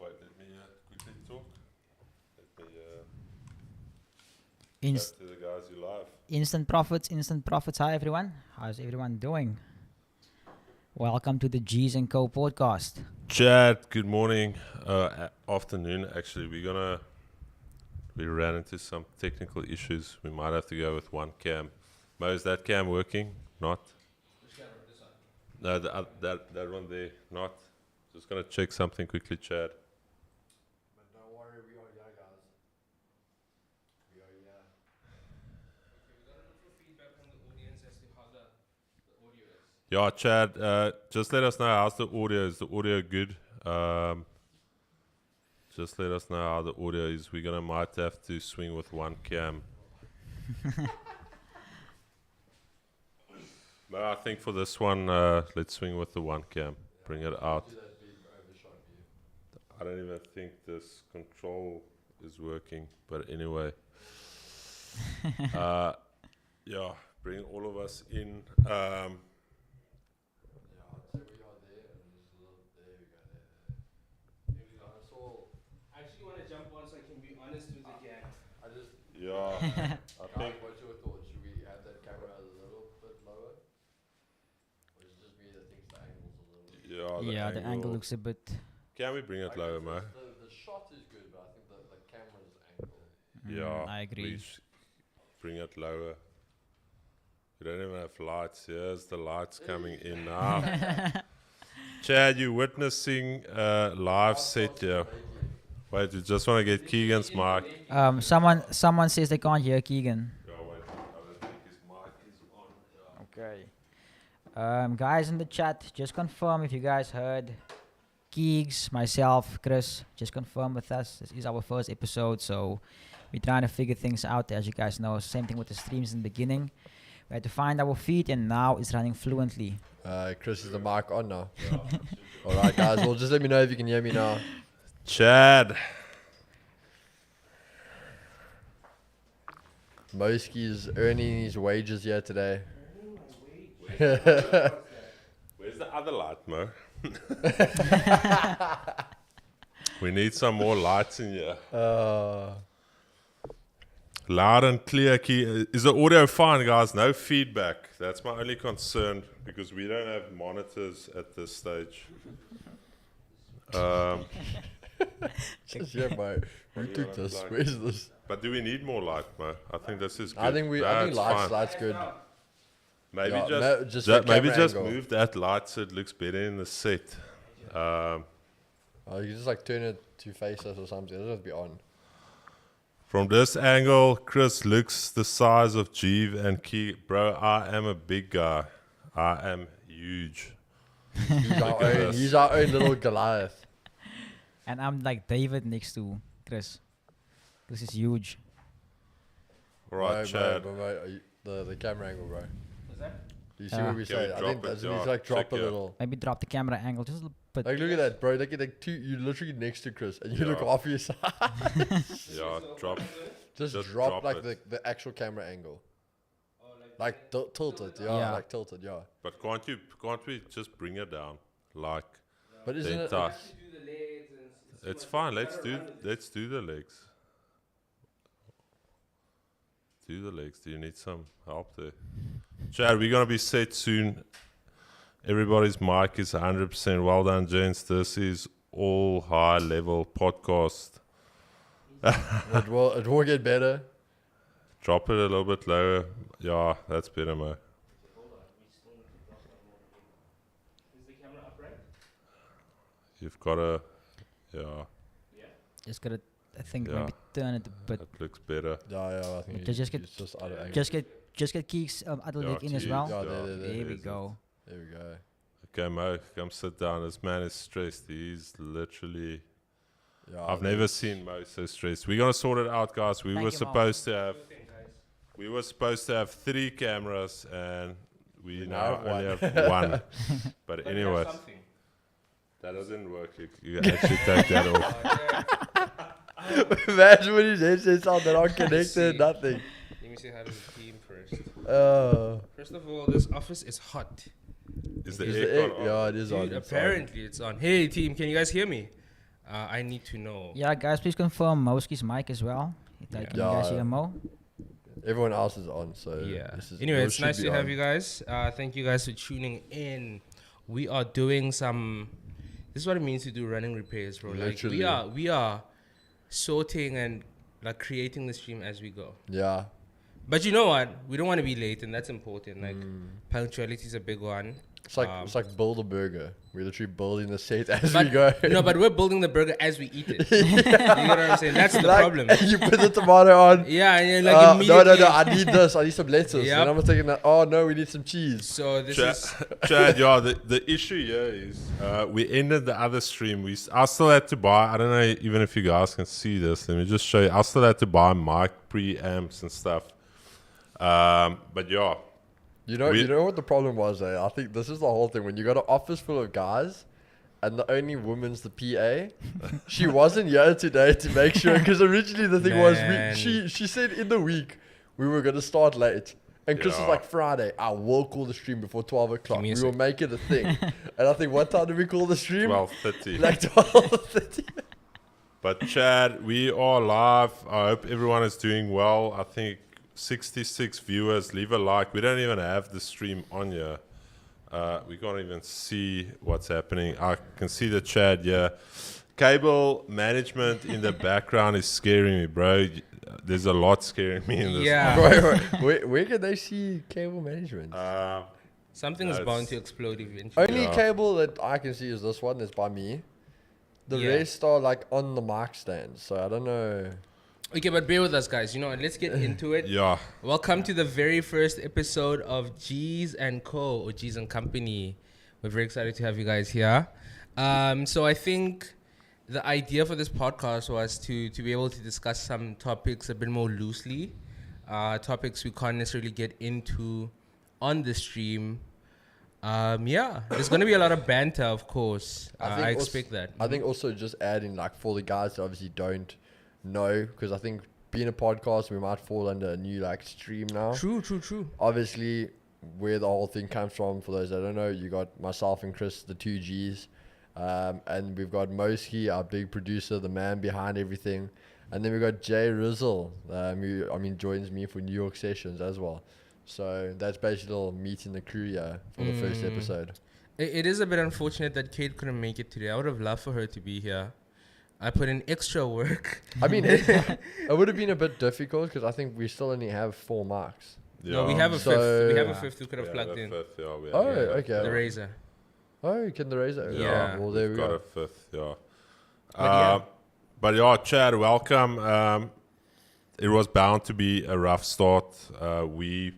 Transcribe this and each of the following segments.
Wait, let me quickly talk. Let me chat to the guys who live. Instant profits. Hi everyone. How's everyone doing? Welcome to the G's and Co podcast. Chad, good morning. Afternoon, actually. We ran into some technical issues. We might have to go with one cam. Mo, is that cam working? Not? Which camera? This one? No, that one there. Not. Just gonna check something quickly, Chad. But don't worry, we are here, guys. We are here. Okay, we're gonna look for feedback from the audience as to how the audio is. Yeah, Chad, just let us know how's the audio. Is the audio good? Just let us know how the audio is. We're might have to swing with one cam. But I think for this one, let's swing with the one cam. Bring it out. I don't even think this control is working. But anyway. Yeah, bring all of us in. Yeah, I think. What's your thoughts? Should we have that camera a little bit lower? Or is it just me that thinks the angle's a little bit... Yeah, The angle looks a bit. Can we bring it lower, Mo? The shot is good, but I think the camera's angle. Yeah, I agree. Bring it lower. We don't even have lights. Here's the lights coming in now. Chad, you're witnessing a live set here. Wait, we just want to get Keegan's mic. Someone says they can't hear Keegan. Yeah, wait, I don't think his mic is on. Yeah. Okay. Guys in the chat, just confirm if you guys heard Keegs, myself, Chris. Just confirm with us. This is our first episode, so we're trying to figure things out. As you guys know, same thing with the streams in the beginning. We had to find our feet, and now it's running fluently. Chris, is the mic on now? Alright, guys, well, just let me know if you can hear me now. Chad. Moski's earning his wages here today. Where's the other light, Mo? We need some more lights in here. Loud and clear, Key. Is the audio fine, guys? No feedback. That's my only concern because we don't have monitors at this stage. Just yeah, mate. Who took this? Like, Where's this? But do we need more light, Mo? I think this is good. I think light's good. Maybe Yeah, just camera angle. move that light so it looks better in the set. You just like turn it to face us or something. It doesn't have to be on. From this angle, Chris looks the size of Jeeve and Key. Bro, I am a big guy. I am huge. He's our own little Goliath. And I'm like David next to Chris. This is huge. Right, Chad. The camera angle, bro. Is that? Do you see what we Can say? we I drop think it? that's Yeah, needs like drop check a it. little. Maybe drop the camera angle just a little bit. Like look at that, bro. Look at you're literally next to Chris, and you look Yeah. off your side. Yeah, drop. Just Just drop drop like it. the actual camera angle. Like tilted, Yeah. like tilted, yeah. But can't we just bring it down? Like, But isn't it? tough. It's fine. Let's do the legs. Do the legs. Do you need some help there? Chad, we're going to be set soon. Everybody's mic is 100%. Well done, gents. This is all high level podcast. It will get better. Drop it a little bit lower. Yeah, that's better, Mo. Is the camera upright? You've got to, yeah, Just gotta, I think Yeah. maybe turn it a bit. that looks better. Yeah, I think Just get- it's just out of angle. Just get Keeks other Yeah, leg in as Keeks, well. Yeah, yeah. There we is it. go. There we go. Okay, Mo, come sit down. This man is stressed. He's literally... Yeah, I've never seen Mo so stressed. We're gonna sort it out, guys. We Thank were you, Mo. supposed to have 3 cameras, and we We now now only have have 1. But anyways, that doesn't work. You actually take that off. Imagine when his headsets on, they're not See. connected, nothing. Let me say hi to the team first. Oh. First of all, this office is hot. Is the Is the aircon on? yeah, it is on. Dude, it's apparently it's on. Hey team, can you guys hear me? I need to know. Yeah, guys, please confirm Moski's mic as well. Can you guys hear Mo? Everyone else is on, so Yeah. this is, Anyway, yours it's should nice be to have on. you guys. Thank you guys for tuning in. We are doing some. This is what it means to do running repairs, bro. Like Literally. we are sorting and like creating the stream as we go. Yeah. But you know what? We don't want to be late, and that's important. Like punctuality is a big one. It's like build a burger. We're literally building the set as we But go. no, but we're building the burger as we eat it. You get what I'm saying? That's the problem. You put the tomato on. Yeah, and you're like immediately. No. I need this. I need some lettuce. Yep. And I'm thinking that. Oh no, we need some cheese. So this is Chad, yeah, the issue here is we ended the other stream. I still had to buy, I don't know even if you guys can see this. Let me just show you. I still had to buy mic preamps and stuff. But yeah. You know what the problem was, I think this is the whole thing. When you got an office full of guys, and the only woman's the PA, she wasn't here today to make sure. Because originally the thing was, she said in the week we were gonna start late, and Chris was like, Friday, I will call the stream before 12 o'clock. We will make it a thing. And I think, what time did we call the stream? 12:30. Like 12:30. But Chad, we are live. I hope everyone is doing well. I think 66 viewers. Leave a like. We don't even have the stream on here. We can't even see what's happening. I can see the chat here. Cable management in the background is scaring me, bro. There's a lot scaring me in this. yeah. Where can they see cable management? Something is bound to explode eventually. Only cable that I can see is this one. That's by me. The rest are like on the mic stand. So I don't know. Okay, but bear with us, guys. You know, let's get into it. Yeah. Welcome to the very first episode of G's and Co. or G's and Company. We're very excited to have you guys here. So I think the idea for this podcast was to be able to discuss some topics a bit more loosely. Topics we can't necessarily get into on the stream. There's going to be a lot of banter, of course. I expect that. I think also just adding, like, for the guys that obviously don't know, because I think being a podcast, we might fall under a new, like, stream now. True. Obviously, where the whole thing comes from, for those that don't know, you got myself and Chris, the 2G's. And we've got Moski, our big producer, the man behind everything. And then we've got Jay Rizzle, who, joins me for New York sessions as well. So that's basically all meeting the crew here for the first episode. It is a bit unfortunate that Kate couldn't make it today. I would have loved for her to be here. I put in extra work. I mean, it would have been a bit difficult because I think we still only have 4 marks. Yeah. No, we have a fifth. We have a fifth who could have plugged in. Fifth, Okay. The Razor. Oh, can the Razor? Yeah. Well, there we got go. a fifth, yeah. But But yeah, Chad, welcome. It was bound to be a rough start. We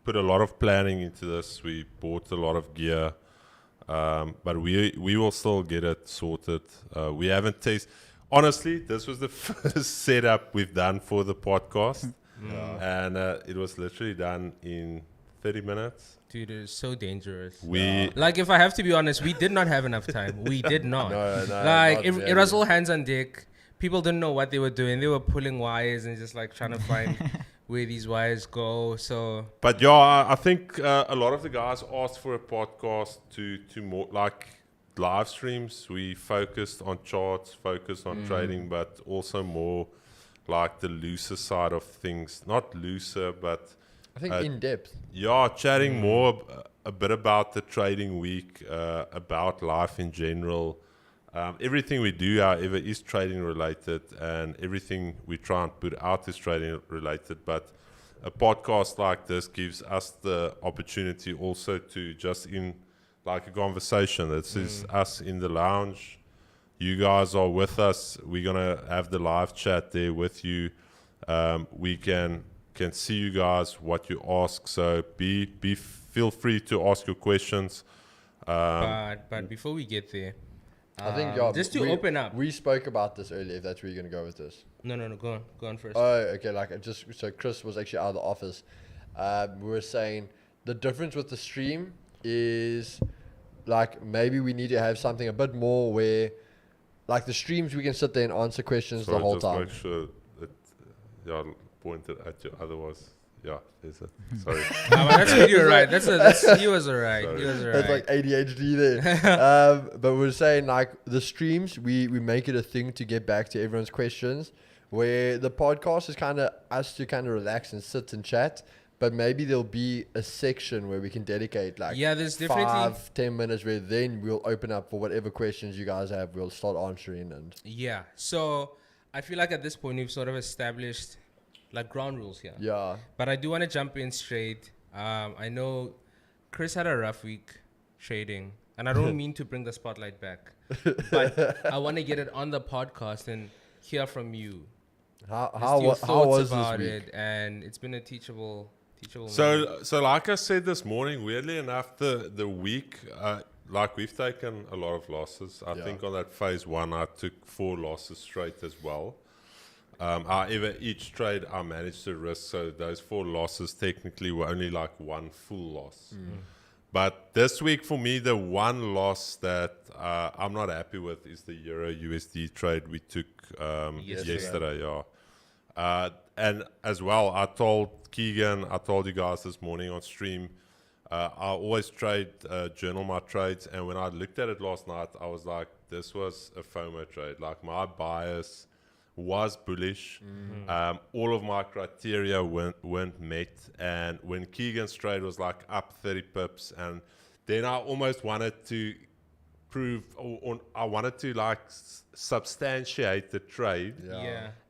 put a lot of planning into this. We bought a lot of gear. But we will still get it sorted. We haven't tasted. Honestly, this was the first setup we've done for the podcast. And it was literally done in 30 minutes. Dude, it is so dangerous. Like, if I have to be honest, we did not have enough time. We did not. No, like, it was all hands on deck. People didn't know what they were doing. They were pulling wires and just like trying to find where these wires go. So, but yeah, I think a lot of the guys asked for a podcast to more like live streams. We focused on charts, focused on trading, but also more like the looser side of things. Not looser, but I think in depth. Yeah, chatting more a bit about the trading week, about life in general. Everything we do, however, is trading related, and everything we try and put out is trading related. But a podcast like this gives us the opportunity also to just in like a conversation. This is us in the lounge. You guys are with us. We're gonna have the live chat there with you. We can see you guys, what you ask. So feel free to ask your questions. but before we get there, I think just to open up. We spoke about this earlier. If that's where you're gonna go with this. No, go on first. Oh, okay. So Chris was actually out of the office. We were saying the difference with the stream is like maybe we need to have something a bit more where, like the streams, we can sit there and answer questions the whole time. Make sure that pointed at you. Otherwise, Yeah, there's a. Sorry. That's video, right? He was alright. Sorry. He was That's alright. like ADHD there. But we're saying like the streams, we make it a thing to get back to everyone's questions. Where the podcast is kind of us to kind of relax and sit and chat. But maybe there'll be a section where we can dedicate like There's definitely 5-10 minutes where then we'll open up for whatever questions you guys have. We'll start answering and So I feel like at this point we've sort of established like ground rules here. yeah. But I do want to jump in straight. I know Chris had a rough week trading, and I don't mean to bring the spotlight back, but I want to get it on the podcast and hear from you. How Your was thoughts this about week? it, and it's been a teachable moment. So like I said this morning, weirdly enough, the week, like we've taken a lot of losses. I think on that phase 1, I took 4 losses straight as well. However, each trade I managed to risk, so those 4 losses technically were only like 1 full loss. But this week for me, the one loss that I'm not happy with is the Euro USD trade we took yesterday. And as well, I told Keegan, I told you guys this morning on stream, I always journal my trades. And when I looked at it last night, I was like, this was a FOMO trade. Like my bias was bullish. All of my criteria weren't met. And when Keegan's trade was like up 30 pips, and then I almost wanted to prove, or I wanted to like substantiate the trade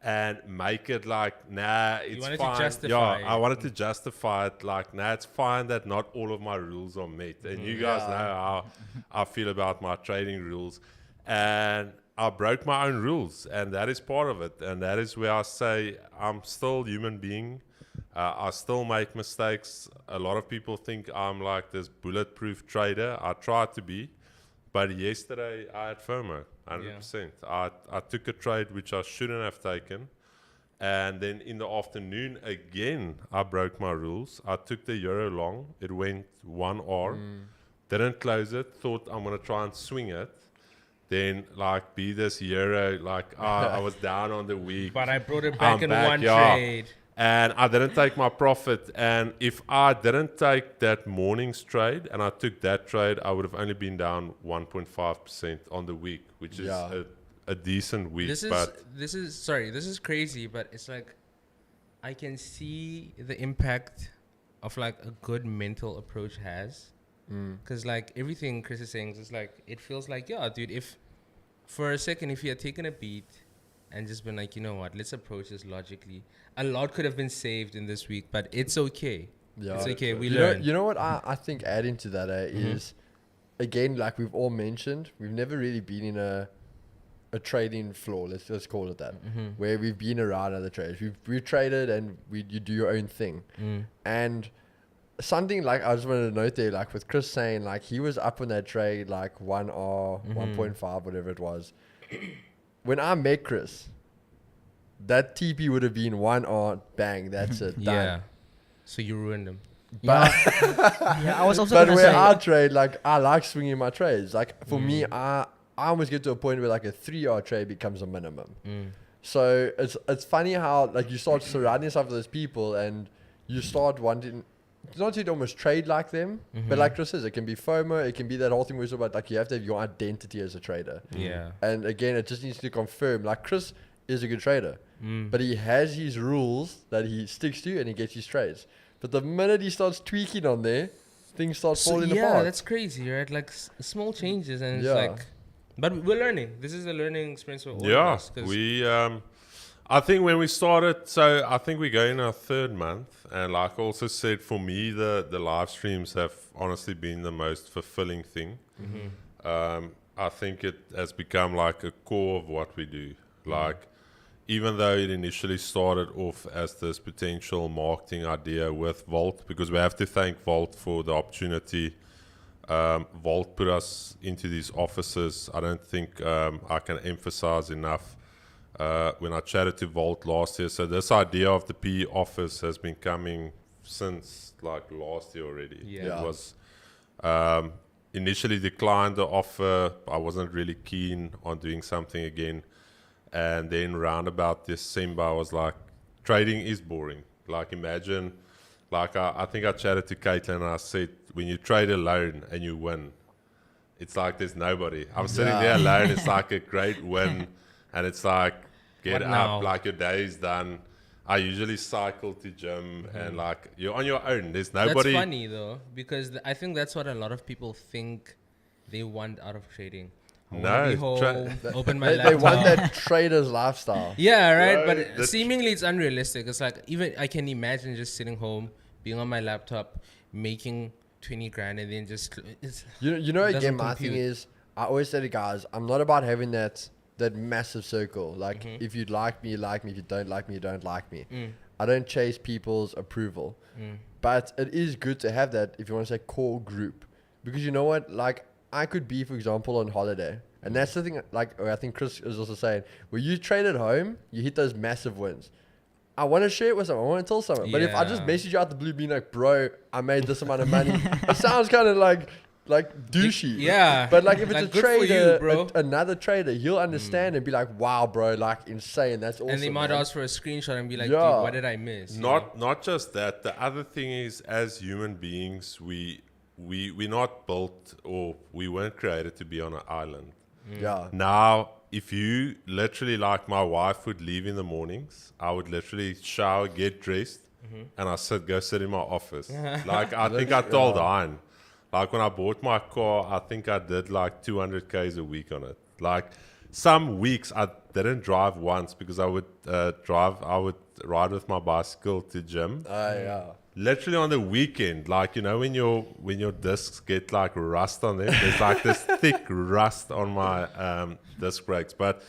and make it like, nah, it's wanted fine. to justify I it. wanted to justify it like, nah, it's fine that not all of my rules are met. And you guys know how I feel about my trading rules. And I broke my own rules, and that is part of it. And that is where I say I'm still a human being. I still make mistakes. A lot of people think I'm like this bulletproof trader. I try to be. But yesterday I had FOMO, 100%. I took a trade which I shouldn't have taken. And then in the afternoon, again, I broke my rules. I took the Euro long. It went 1R. Didn't close it. Thought I'm going to try and swing it. Then, like, be this Euro, like, I was down on the week. But I brought it back in back, one trade. And I didn't take my profit. And if I didn't take that morning's trade and I took that trade, I would have only been down 1.5% on the week, which is a decent week. This is crazy, but it's like I can see the impact of like a good mental approach has. Because like everything Chris is saying is like, it feels like, dude, if for a second, if he had taken a beat and just been like, you know what, let's approach this logically, a lot could have been saved in this week, but it's okay. It's okay. We learn. You know what I think adding to that is, again, like we've all mentioned, we've never really been in a trading floor, let's call it that, where we've been around other traders. We've traded and you do your own thing. And something like I just wanted to note there, like with Chris saying like he was up on that trade like 1R, 1.5, whatever it was. When I met Chris, that TP would have been 1R, bang, that's it, done. So you ruined him. But I was also but gonna where say, I trade, like I like swinging my trades. Like for me, I almost get to a point where like a 3R trade becomes a minimum. So it's funny how like you start surrounding yourself with those people and you start wanting. It's not to almost trade like them, but like Chris says, it can be FOMO, it can be that whole thing we talk about, like you have to have your identity as a trader. And again, it just needs to confirm, like Chris is a good trader, but he has his rules that he sticks to and he gets his trades. But the minute he starts tweaking on there, things start falling apart. Yeah, that's crazy, right? Like small changes, and it's like, but we're learning. This is a learning experience for all of us. We I think when we started, so I think we go in our 3rd month, and like I also said, for me, the live streams have honestly been the most fulfilling thing. I think it has become like a core of what we do. Like, even though it initially started off as this potential marketing idea with Volt, because we have to thank Volt for the opportunity. Volt put us into these offices. I don't think I can emphasize enough. When I chatted to Volt last year, so this idea of the PE office has been coming since like last year already. It was initially declined the offer. I wasn't really keen on doing something again, and then round about December I was like, trading is boring. Like imagine Like I think I chatted to Caitlin and I said, when you trade alone and you win, it's like there's nobody. I'm sitting there alone. It's like a great win, and it's like get What up, now? like your day's done. I usually cycle to gym and like you're on your own. There's nobody. That's funny though, because I think that's what a lot of people think they want out of trading. I wanna be home, open my They laptop. want that trader's lifestyle. Yeah, right. Right, But seemingly it's unrealistic. It's like even I can imagine just sitting home, being on my laptop, making 20 grand, and then just You know, it again, doesn't my compute. thing is, I always say to guys, I'm not about having that massive circle. Like, if you like me, you like me. If you don't like me, you don't like me. I don't chase people's approval. But it is good to have that, if you want to say core group. Because you know what? Like, I could be, for example, on holiday. And that's the thing, like, I think Chris is also saying, when you trade at home, you hit those massive wins. I want to share it with someone. I want to tell someone. But if I just Yeah. message you out the blue, being like, bro, I made this amount of money, it sounds kind of like douchey. Yeah. But like if Like, it's a good for you, trader, bro. another trader, he'll understand and be like, wow, bro, like insane. That's awesome. and they might man. ask for a screenshot and be like, Yeah. dude, what did I miss? You know? Not just that. The other thing is, as human beings, we're not built, or we weren't created to be on an island. Yeah. Now, if you literally, like my wife would leave in the mornings, I would literally shower, get dressed, and I go sit in my office. Like I think I told Hein, like when I bought my car, I think I did like 200 Ks a week on it. Like some weeks I didn't drive once because I would ride with my bicycle to gym. Yeah. Literally on the weekend, like, you know, when your discs get like rust on them, there's like this thick rust on my disc brakes. But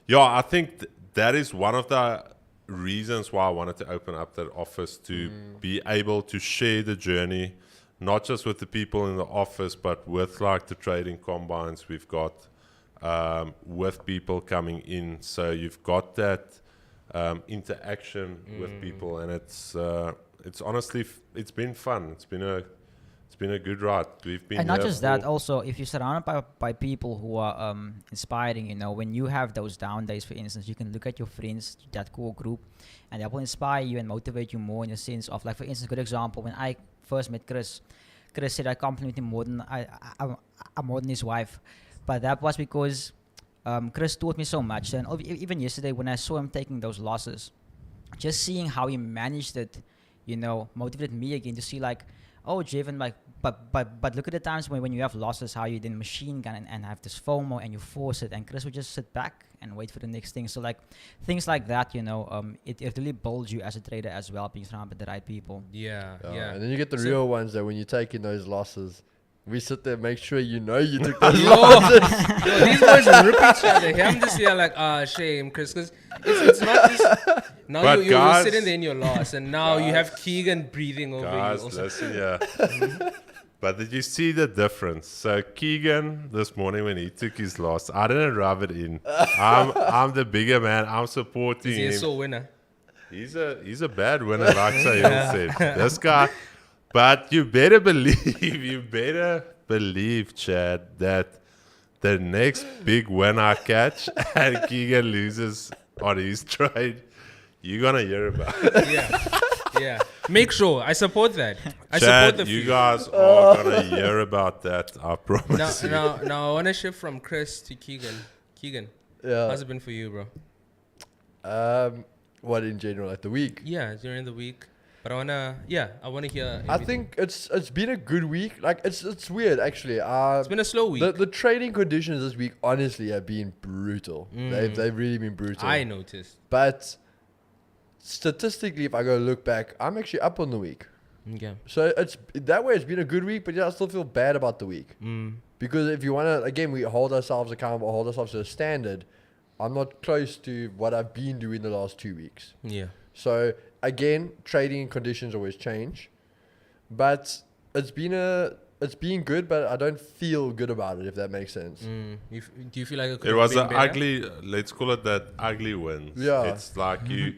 yeah, I think that is one of the reasons why I wanted to open up that office, to be able to share the journey, not just with the people in the office, but with like the trading combines we've got, with people coming in. So you've got that interaction with people, and it's honestly, it's been fun. It's been a good ride. We've been, And not here just that, for- also if you're surrounded by people who are inspiring, you know, when you have those down days, for instance, you can look at your friends, that core group, and that will inspire you and motivate you more, in the sense of, like, for instance, good example, when I first met Chris said I compliment him more than I'm more than his wife, but that was because Chris taught me so much. And even yesterday when I saw him taking those losses, just seeing how he managed it, you know, motivated me again to see, like, oh, Javen, like, but look at the times when you have losses, how you then machine gun and have this FOMO and you force it, and Chris would just sit back and wait for the next thing. So, like, things like that, you know, it really builds you as a trader as well, being surrounded by the right people. Yeah. And then you get the So- real ones that when you take in those losses, we sit there, make sure you know you took those Yo, losses. yo, these boys rip each other. Here I'm just here like, shame, Chris, because it's not just now But you're guys- sitting there in your loss, and now you have Keegan breathing over Guys, you. Also. listen, yeah. But did you see the difference? So Keegan this morning when he took his loss, I didn't rub it in. I'm the bigger man. I'm supporting He's a him. sole winner. He's a bad winner, like Sayil said. This guy. But you better believe, Chad, that the next big win I catch and Keegan loses on his trade, you're gonna hear about it. Yeah. Make sure. I support that. I Chad, support the you few. guys are gonna hear about that. I promise you. Now I want to shift from Chris to Keegan. Keegan, Yeah. how's it been for you, bro? What in general, like the week? Yeah, during the week. But I wanna hear. I everything. think it's been a good week. Like it's weird actually. It's been a slow week. The trading conditions this week honestly have been brutal. They've really been brutal. I noticed. But statistically, if I go look back, I'm actually up on the week. Okay. So it's that way. It's been a good week, but yeah, I still feel bad about the week because if you want to, again, we hold ourselves accountable, hold ourselves to a standard. I'm not close to what I've been doing the last 2 weeks. Yeah. So again, trading conditions always change, but it's been good, but I don't feel good about it, if that makes sense. Do you feel like it could It have was been an better? ugly, let's call it that ugly wins. Yeah. It's like you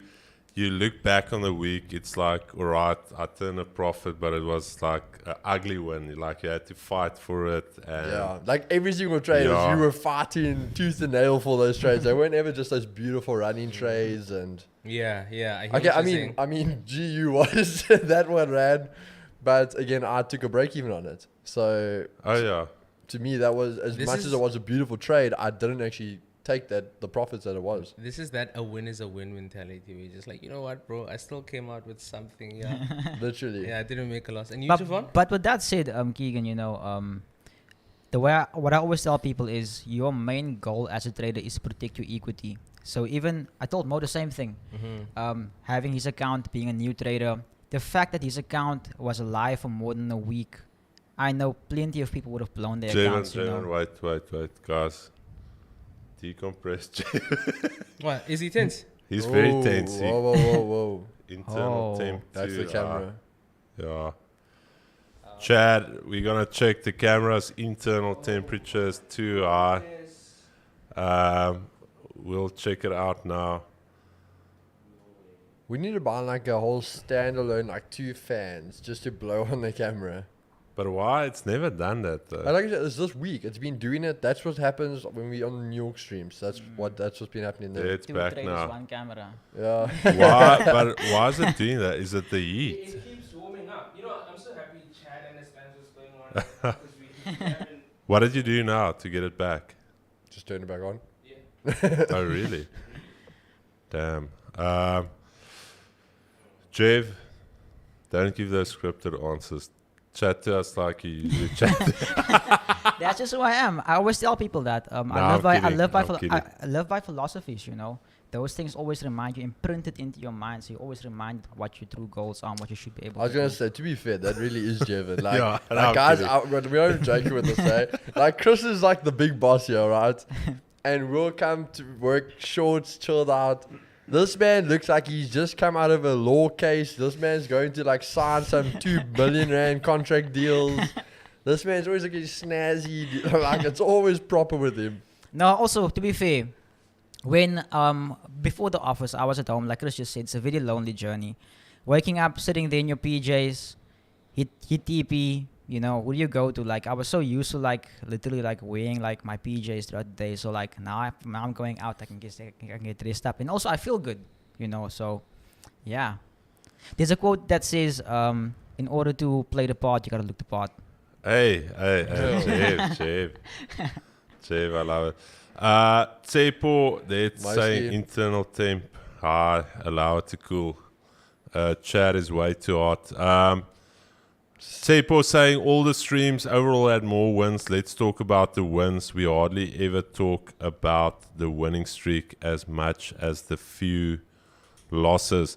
you look back on the week, it's like, all right, I turned a profit, but it was like an ugly win. Like you had to fight for it. And Yeah, like every single trade, was Yeah. you were fighting tooth and nail for those trades. They weren't ever just those beautiful running trades. And Yeah. I hear okay, what you're saying. I mean, GU was that one ran, but again, I took a break even on it. So oh yeah, to me, that was as This much is- as it was a beautiful trade. I didn't actually take the profits that it was. This is that a win is a win mentality. We're just like, you know what, bro? I still came out with something. Yeah, Literally. yeah. I didn't make a loss. And you, But, Javon? but with that said, Keegan, you know, the way what I always tell people is your main goal as a trader is to protect your equity. So even I told Mo the same thing. Having his account, being a new trader, the fact that his account was alive for more than a week, I know plenty of people would have blown their accounts. You know. wait, guys. Decompress. What is he tense? He's very Oh, tense. Whoa. Internal Oh. temp That's too, the camera. yeah. Chad, we're gonna check the camera's internal temperatures too high. We'll check it out now. We need to buy like a whole standalone, like 2 fans just to blow on the camera. But why? It's never done that though. I like I said, it's this week. It's been doing it. That's what happens when we on the New York streams. That's what's been happening Yeah, there. it's Two back traders, now. one camera. Yeah. Why? But why is it doing that? Is it the heat? It keeps warming up. You know, I'm so happy Chad understands what's going on because we haven't. What did you do now to get it back? Just turn it back on. Yeah. Oh, really? Damn. Jeff, don't give those scripted answers. Chat to us like you usually chat. That's just who I am. I always tell people that. I No, live I'm by kidding. I'm kidding. I live by philosophies. You know, those things always remind you, imprinted into your mind. So you always remind what your true goals are, and what you should be able. I was to gonna do. say, to be fair, that really is Jevon. Like, Yeah, no, like I'm guys, kidding. we aren't joking with this, eh? Like, Chris is like the big boss here, right? And we'll come to work shorts, chilled out. This man looks like he's just come out of a law case. This man's going to like sign some 2 billion rand contract deals. This man's always looking snazzy. Like, it's always proper with him. No, also to be fair, when before the office, I was at home. Like Chris just said, it's a very lonely journey. Waking up, sitting there in your PJs, hit TP. You know, who do you go to? Like, I was so used to like literally like wearing like my PJs throughout the day. So like now I'm going out, I can get dressed up, and also I feel good. You know, so yeah. There's a quote that says, "In order to play the part, you gotta look the part." Hey, Jeff, I love it. Tsepo, that's saying Mostly. internal temp high, allow it to cool. Chat is way too hot. Tsepo saying all the streams overall had more wins. Let's talk about the wins. We hardly ever talk about the winning streak as much as the few losses.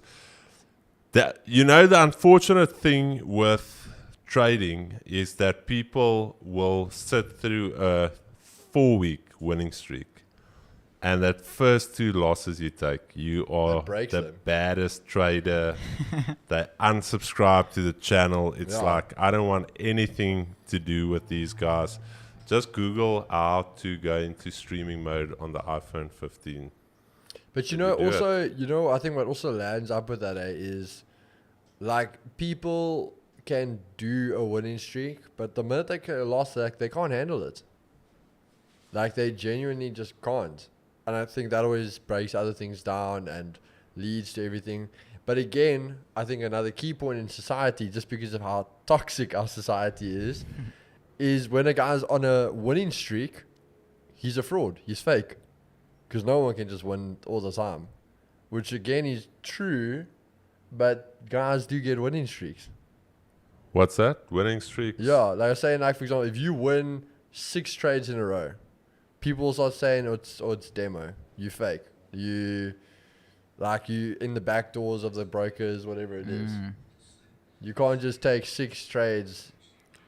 That, you know, the unfortunate thing with trading is that people will sit through a 4-week winning streak, and that first 2 losses you take, you are That breaks the them. baddest trader. They unsubscribe to the channel. It's Yeah. like, I don't want anything to do with these guys. Just Google how to go into streaming mode on the iPhone 15. But you Did know, we do it? also, you know, I think what also lands up with that is like people can do a winning streak, but the minute they get a loss, like they can't handle it. Like they genuinely just can't. And I think that always breaks other things down and leads to everything. But again, I think another key point in society, just because of how toxic our society is when a guy's on a winning streak, he's a fraud. He's fake. Because no one can just win all the time. Which again is true, but guys do get winning streaks. What's that? Winning streaks? Yeah, like I was saying, like for example, if you win 6 trades in a row, people start saying, it's demo. You fake. You in the back doors of the brokers, whatever it is. You can't just take 6 trades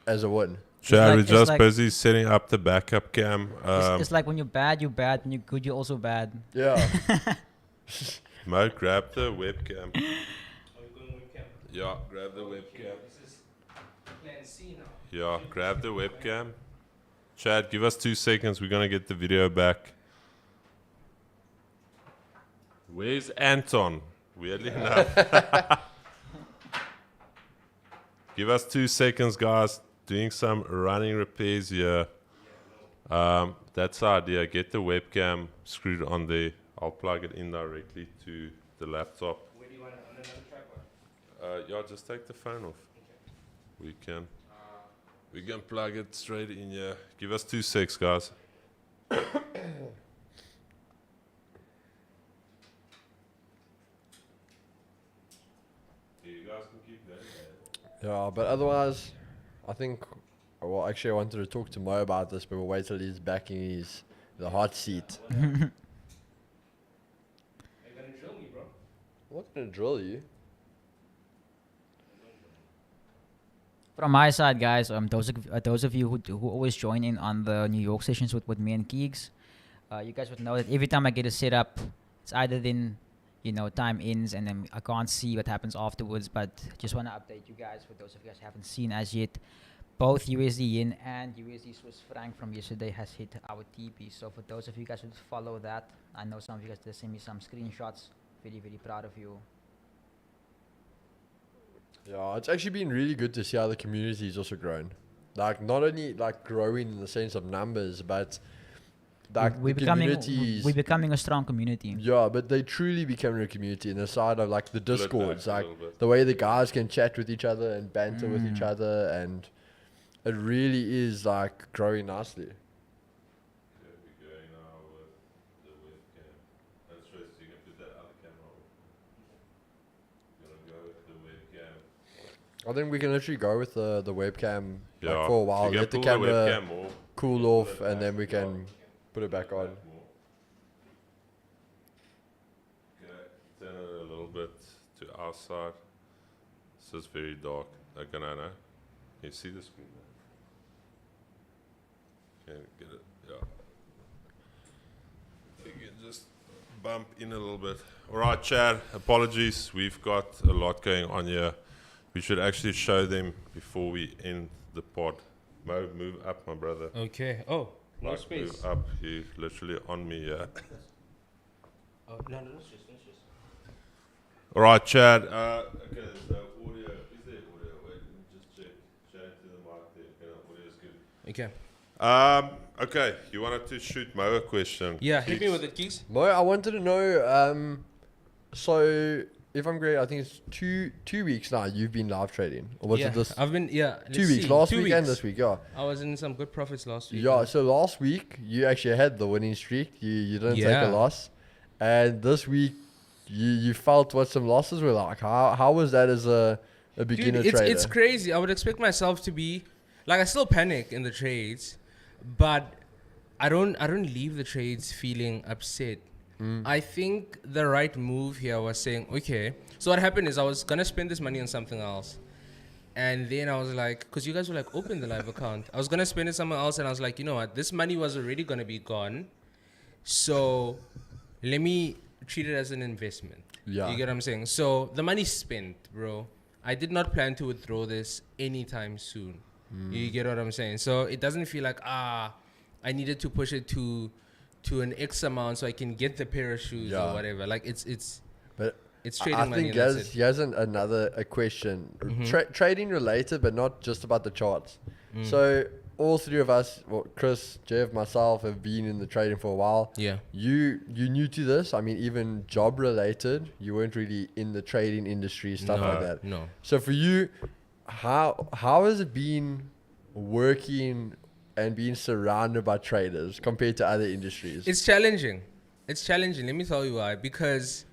as a win. Chad, like- we're it's just like- busy setting up the backup cam. It's like when you're bad, you're bad. When you're good, you're also bad. Yeah. Mo, grab the webcam. Are we going webcam? Yeah, grab the webcam. This is plan C now. Yeah, grab the webcam. Chad, give us 2 seconds. We're going to get the video back. Where's Anton? Weirdly enough. Give us 2 seconds, guys. Doing some running repairs here. That's the idea. Get the webcam screwed on there. I'll plug it in directly to the laptop. Where do you want it? On another tripod? Yeah, just take the phone off. We can plug it straight in here. Give us 2 secs, guys. You guys can keep that. Yeah, but otherwise, I think. Well, actually, I wanted to talk to Mo about this, but we'll wait till he's back in the hot seat. Are you gonna drill me, bro? I'm not gonna drill you. From my side, guys, those of you who always join in on the New York sessions with me and Keegs, you guys would know that every time I get a setup, it's either then, time ends and then I can't see what happens afterwards. But just want to update you guys, for those of you guys who haven't seen as yet, both USD Yen and USD Swiss franc from yesterday has hit our TP. So for those of you guys who follow that, I know some of you guys did send me some screenshots. Very, very proud of you. Yeah, it's actually been really good to see how the community's also grown. Like, not only like growing in the sense of numbers, but like we're the becoming a strong community. Yeah, but they truly becoming a community in the side of like the Pull it back discords, a like little bit. the way the guys can chat with each other and banter with each other, and it really is like growing nicely. Okay, we're going now with the webcam. That's right, so you can put that other camera on. You're gonna go with the webcam. I think we can literally go with the webcam Yeah, like for a while, you can let the pull camera webcam off. cool Pull off, it and back then we more. can put it back on. More. Okay, turn it a little bit to our side. This is very dark. Okay, no. Can you see the screen now? Can you get it? Yeah. You can just bump in a little bit. All right, Chad, apologies. We've got a lot going on here. We should actually show them before we end the pod. Mo, move up, my brother. Okay. Oh, no Like, space. Move up. You're literally on me, yeah. Oh, no, no stress. All right, Chad. Okay, there's no audio. Is there audio? Wait, let me just check. Chad to the mic there. Okay, the audio is good. Okay. Okay, you wanted to shoot Mo a question. Yeah, hit me with it, Keeks. Mo, I wanted to know, so if I'm great, I think it's two weeks now you've been live trading. Or was Yeah, it this? I've been, yeah. 2 let's weeks, see, last 2 week and weeks. this week, yeah. I was in some good profits last week. Yeah, so last week you actually had the winning streak. You didn't take Yeah. a loss. And this week you felt what some losses were like. How was that as a beginner Dude, trader? it's crazy. I would expect myself to be like, I still panic in the trades, but I don't leave the trades feeling upset. I think the right move here was saying, okay, so what happened is I was gonna spend this money on something else, and then I was like, because you guys were like, open the live account, I was gonna spend it somewhere else, and I was like, you know what, this money was already gonna be gone, so let me treat it as an investment. Yeah. You get what I'm saying? So the money's spent, bro. I did not plan to withdraw this anytime soon. You get what I'm saying? So it doesn't feel like, I needed to push it to an X amount so I can get the pair of shoes Yeah. or whatever. Like it's But trading I money. think And that's it. he has a question. Trading related, but not just about the charts. So all three of us, well, Chris, Jeff, myself, have been in the trading for a while. Yeah. You new to this. I mean, even job related, you weren't really in the trading industry, stuff like that. No. So for you, how has it been working and being surrounded by traders compared to other industries? It's challenging. It's challenging. Let me tell you why. Because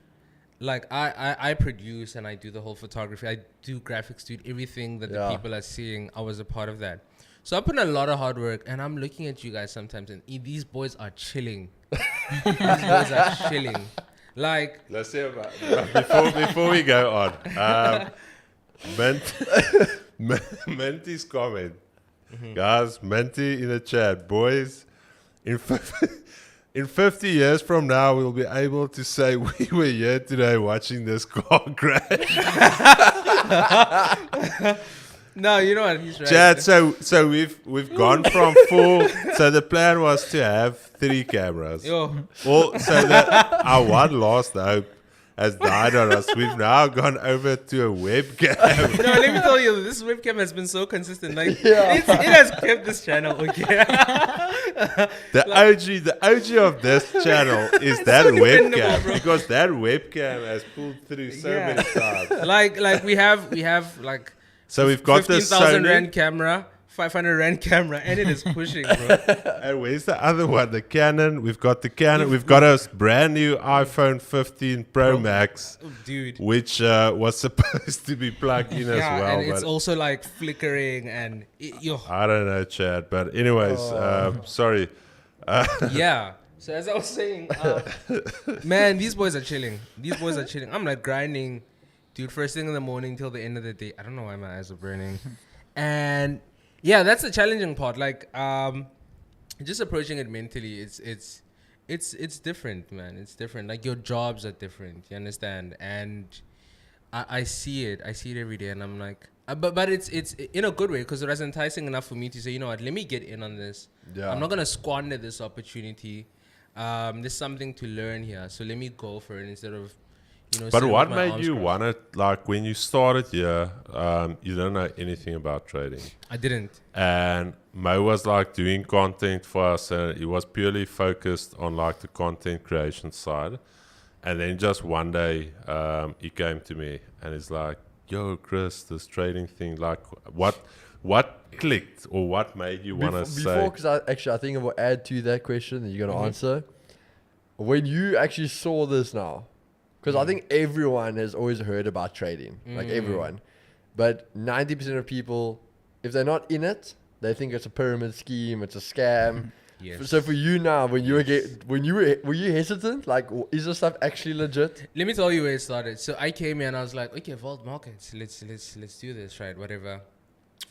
like I produce and I do the whole photography. I do graphics, dude. Everything that the Yeah. people are seeing, I was a part of that. So I put in a lot of hard work, and I'm looking at you guys sometimes, and these boys are chilling. These boys are chilling. Like, Let's see about before we go on. Menti's comment. Guys, Menti in the chat. Boys, in 50 years from now, we'll be able to say we were here today watching this car crash. no, you know what? He's right. Chad, so we've gone from 4. So the plan was to have 3 cameras. Yo, Well, so that our one last hope has died on us. We've now gone over to a webcam. No, let me tell you, this webcam has been so consistent. Like, Yeah. it has kept this channel okay. The OG of this channel is that dependable, webcam, bro. because that webcam has pulled through so Yeah. many times. like we have like So we've got this 15,000 Sony, rand camera, 500 rand camera, and it is pushing, bro. and where's the other one? The Canon. We've got the Canon. We've got a brand new iPhone 15 Pro Max, Oh, dude. which was supposed to be plugged in as Yeah, well. and it's But also like flickering and yo. I don't know, Chad. But anyways, sorry. Yeah. So as I was saying, man, these boys are chilling. These boys are chilling. I'm like grinding, dude, first thing in the morning till the end of the day. I don't know why my eyes are burning. And yeah, that's the challenging part. Like, just approaching it mentally, it's different, man. It's different. Like your jobs are different. You understand? And I see it. I see it every day, and I'm like, but it's in a good way, because it was enticing enough for me to say, you know what, let me get in on this. Yeah. I'm not gonna squander this opportunity. There's something to learn here, so let me go for it instead of, you know. But sitting what with my made arms you crossed. want it? Like when you started here, you don't know anything about trading. I didn't. And Mo was like doing content for us, and he was purely focused on like the content creation side. And then just one day, he came to me and he's like, "Yo, Chris, this trading thing, like, what clicked, or what made you want to say?" Before, because I think I will add to that question that you're gonna answer. When you actually saw this now, because I think everyone has always heard about trading, like everyone, but 90% of people, if they're not in it, they think it's a pyramid scheme, it's a scam. Yes. So for you now, when you were you hesitant? Like, is this stuff actually legit? Let me tell you where it started. So I came here and I was like, okay, Vault Markets, let's do this, right? Whatever.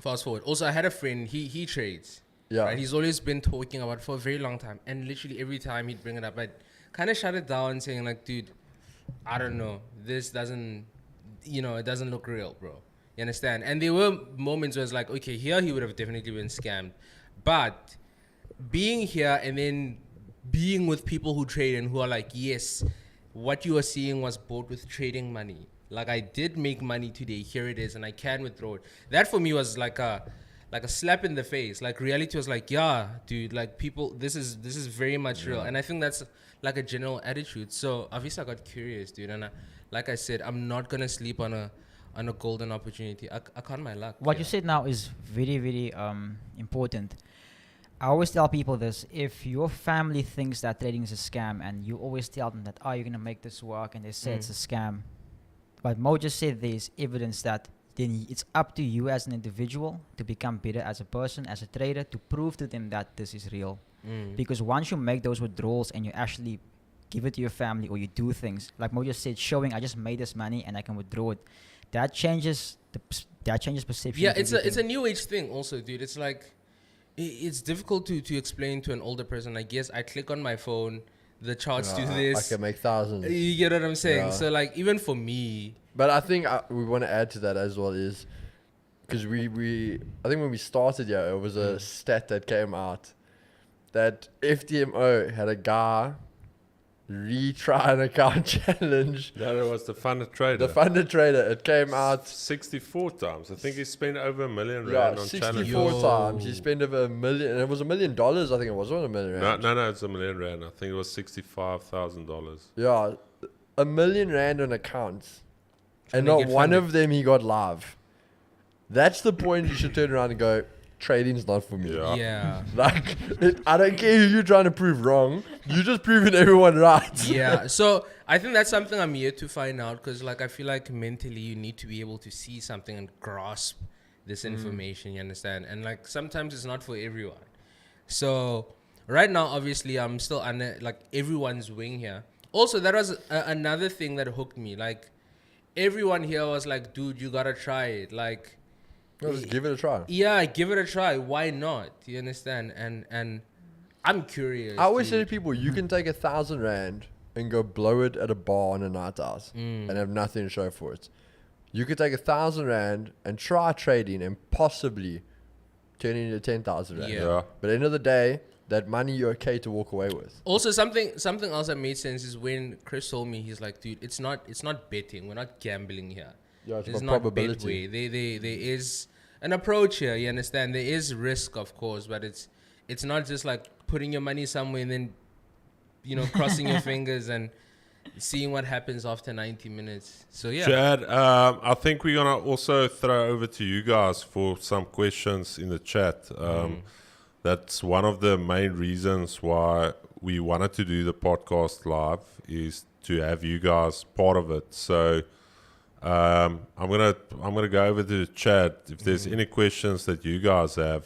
Fast forward. Also, I had a friend. He trades. Yeah. Right? He's always been talking about it for a very long time, and literally every time he'd bring it up, I'd kind of shut it down, saying like, dude, I don't know. This doesn't, it doesn't look real, bro. You understand? And there were moments where it's like, okay, here he would have definitely been scammed, but being here and then being with people who trade and who are like, yes, what you are seeing was bought with trading money. Like, I did make money today. Here it is, and I can withdraw it. That for me was like a slap in the face. Like, reality was like, yeah, dude, like, people, this is very much real. And I think that's like a general attitude. So obviously I got curious, dude, and like I said, I'm not gonna sleep on a golden opportunity. I can't my luck. What you said now is very, very important. I always tell people this: if your family thinks that trading is a scam, and you always tell them that, you're gonna make this work, and they say it's a scam, but Mo just said there's evidence that then it's up to you as an individual to become better as a person, as a trader, to prove to them that this is real. Because once you make those withdrawals and you actually give it to your family, or you do things like Mo just said, showing I just made this money and I can withdraw it, that changes perception. Yeah, of it's a everything. new age thing also, dude. It's like it's difficult to explain to an older person. Like, yes, I click on my phone, the charts do I this. can make thousands. You get what I'm saying? Yeah. So like, even for me, But I think we want to add to that as well, is because I think when we started, it was a stat that came out that FDMO had a guy retry an account challenge. No, it was the funded trader. The funded trader, it came out 64 times. I think he spent over $1 million yeah, on 64 challenges. times. He spent over $1 million, and it was $1 million. I think it wasn't $1 million. No, it's $1 million. I think it was $65,000. Yeah, $1 million on accounts, and to not get one funded. of them he got live. That's the point. You should turn around and go, trading's not for me. Yeah. yeah. Like, I don't care who you're trying to prove wrong. You're just proving everyone right. Yeah, so I think that's something I'm here to find out, because like I feel like mentally you need to be able to see something and grasp this information, you understand? And like sometimes it's not for everyone. So right now, obviously, I'm still under like everyone's wing here. Also, that was another thing that hooked me. Like everyone here was like, dude, you gotta try it. Like, Just give it a try. yeah, give it a try. Why not? You understand? And I'm curious. I always say to dude. people, you can take 1,000 rand and go blow it at a bar on a night out and have nothing to show for it. You could take 1,000 rand and try trading and possibly turn it into 10,000 rand. Yeah. Yeah. But at the end of the day, that money you're okay to walk away with. Also, something else that made sense is when Chris told me, he's like, dude, it's not betting. We're not gambling here. Yeah, it's It's about not probability. betway. There is an approach here. You understand? There is risk, of course, but it's not just like putting your money somewhere and then, crossing your fingers and seeing what happens after 90 minutes. So yeah. Chad, I think we're gonna also throw over to you guys for some questions in the chat. That's one of the main reasons why we wanted to do the podcast live, is to have you guys part of it. So I'm gonna go over to the chat. If there's any questions that you guys have,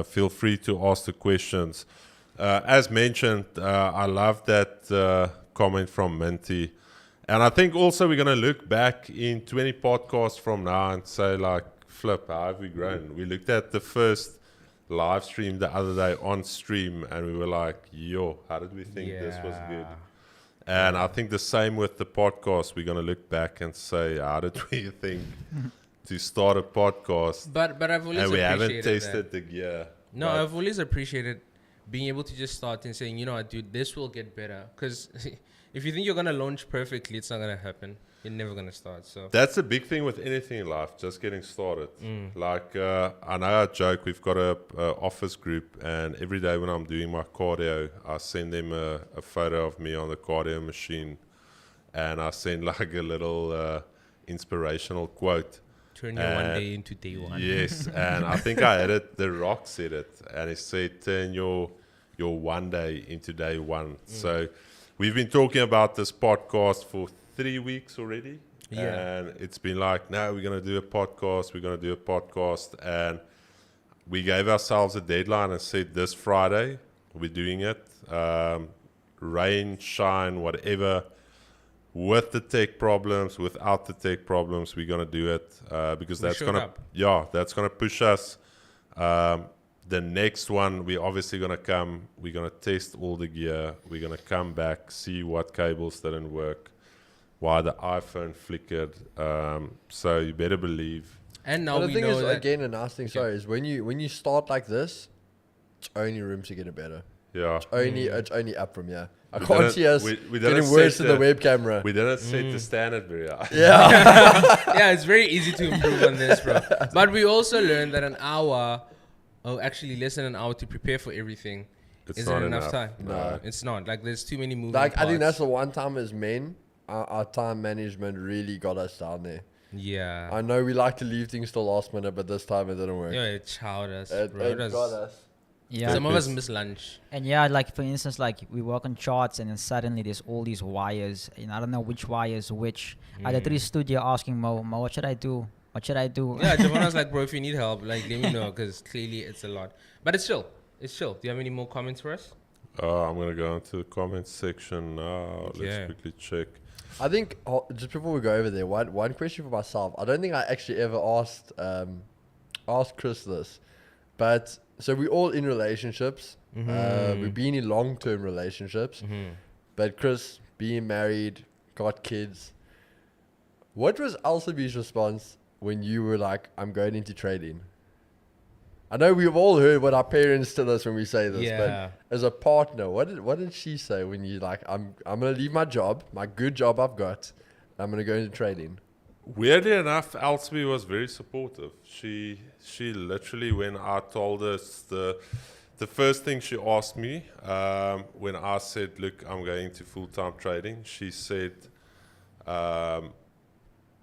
feel free to ask the questions. As mentioned, I love that comment from Minty, and I think also we're gonna look back in 20 podcasts from now and say, like, flip, how have we grown? We looked at the first live stream the other day on stream, and we were like, yo, how did we think this was good? And I think the same with the podcast. We're gonna look back and say, how did we think to start a podcast? But I've always And we haven't appreciated tested the gear. No, But I've always appreciated being able to just start and saying, you know what, dude, this will get better. Because if you think you're going to launch perfectly, it's not going to happen. You're never going to start. So that's a big thing with anything in life, just getting started. Like, I know I joke, we've got a office group, and every day when I'm doing my cardio, I send them a photo of me on the cardio machine, and I send like a little inspirational quote. turn your one day into day one. Yes, and I think I had it, The Rock said it, and he said, turn your one day into day one. So we've been talking about this podcast for 3 weeks already. Yeah. And it's been like, no, we're going to do a podcast. And we gave ourselves a deadline and said this Friday, we're doing it. Rain, shine, whatever. With the tech problems, without the tech problems, we're gonna do it because that's gonna push us. The next one, we're obviously gonna come. We're gonna test all the gear. We're gonna come back, see what cables didn't work, why the iPhone flickered. So you better believe. And now But we the thing know is, that again, a nice thing, sorry, is when you start like this, it's only room to get it better. Yeah. It's only up from here. I We can't didn't- see us we didn't getting worse set than the web camera. We didn't set the standard very high. Yeah. yeah, it's very easy to improve on this, bro. But we also learned that actually less than an hour to prepare for everything It's isn't not enough enough. time. No. It's not. Like, there's too many moving Like, I think that's parts. the one time as men, our time management really got us down there. Yeah. I know we like to leave things till last minute, but this time it didn't work. Yeah, it chowed us, It bro. It was- got us. Yeah. Some of us miss lunch. And yeah, like for instance, like we work on charts and then suddenly there's all these wires and I don't know which wire is which. I literally stood here asking Mo, what should I do? What should I do? Yeah, Javon was like, bro, if you need help, like, let me know, because clearly it's a lot. But it's chill. It's chill. Do you have any more comments for us? I'm gonna go into the comments section now. Okay. Let's quickly check. I think, just before we go over there, one question for myself. I don't think I actually ever asked Chris this, but so we're all in relationships. We've been in long-term relationships, but Chris, being married, got kids. What was Alsabi's response when you were like, I'm going into trading? I know we've all heard what our parents tell us when we say this, Yeah. but as a partner, what did she say when you like, I'm gonna leave my job, my good job I've got, I'm gonna go into trading? Weirdly enough, Alsby was very supportive. She literally, when I told her the first thing she asked me when I said, look, I'm going to full-time trading, she said,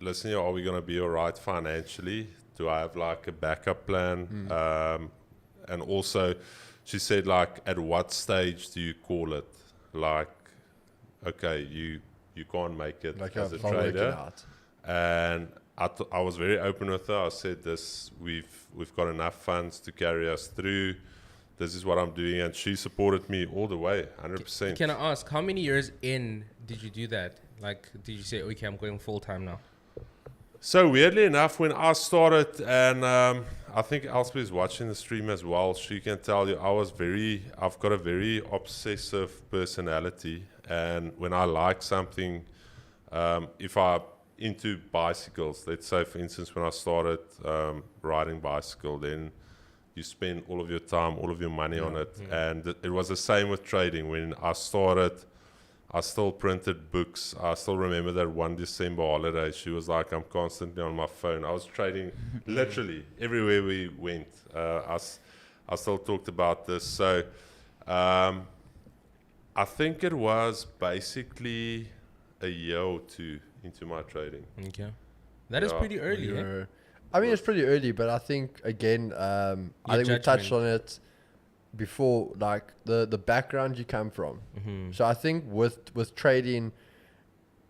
listen, are we going to be all right financially? Do I have like a backup plan? And also, she said, like, at what stage do you call it? Like, okay, you can't make it Like as a it's not working trader. out. And I was very open with her. I said, we've got enough funds to carry us through. This is what I'm doing. And she supported me all the way, 100%. Can I ask, how many years in did you do that? Like, did you say, okay, I'm going full-time now? So weirdly enough, when I started, and I think Elspeth is watching the stream as well, she can tell you I've got a very obsessive personality. And when I like something, if I'm into bicycles, let's say, for instance, when I started riding bicycle, then you spend all of your time, all of your money on it. And it was the same with trading. When I started, I still printed books. I still remember that one December holiday. She was like, I'm constantly on my phone. I was trading literally everywhere we went. I still talked about this. So I think it was basically a year or two into my trading. Okay. That is pretty early, eh? I mean, it's pretty early, but I think, again, I think we touched on it before, like the background you come from. So I think with trading,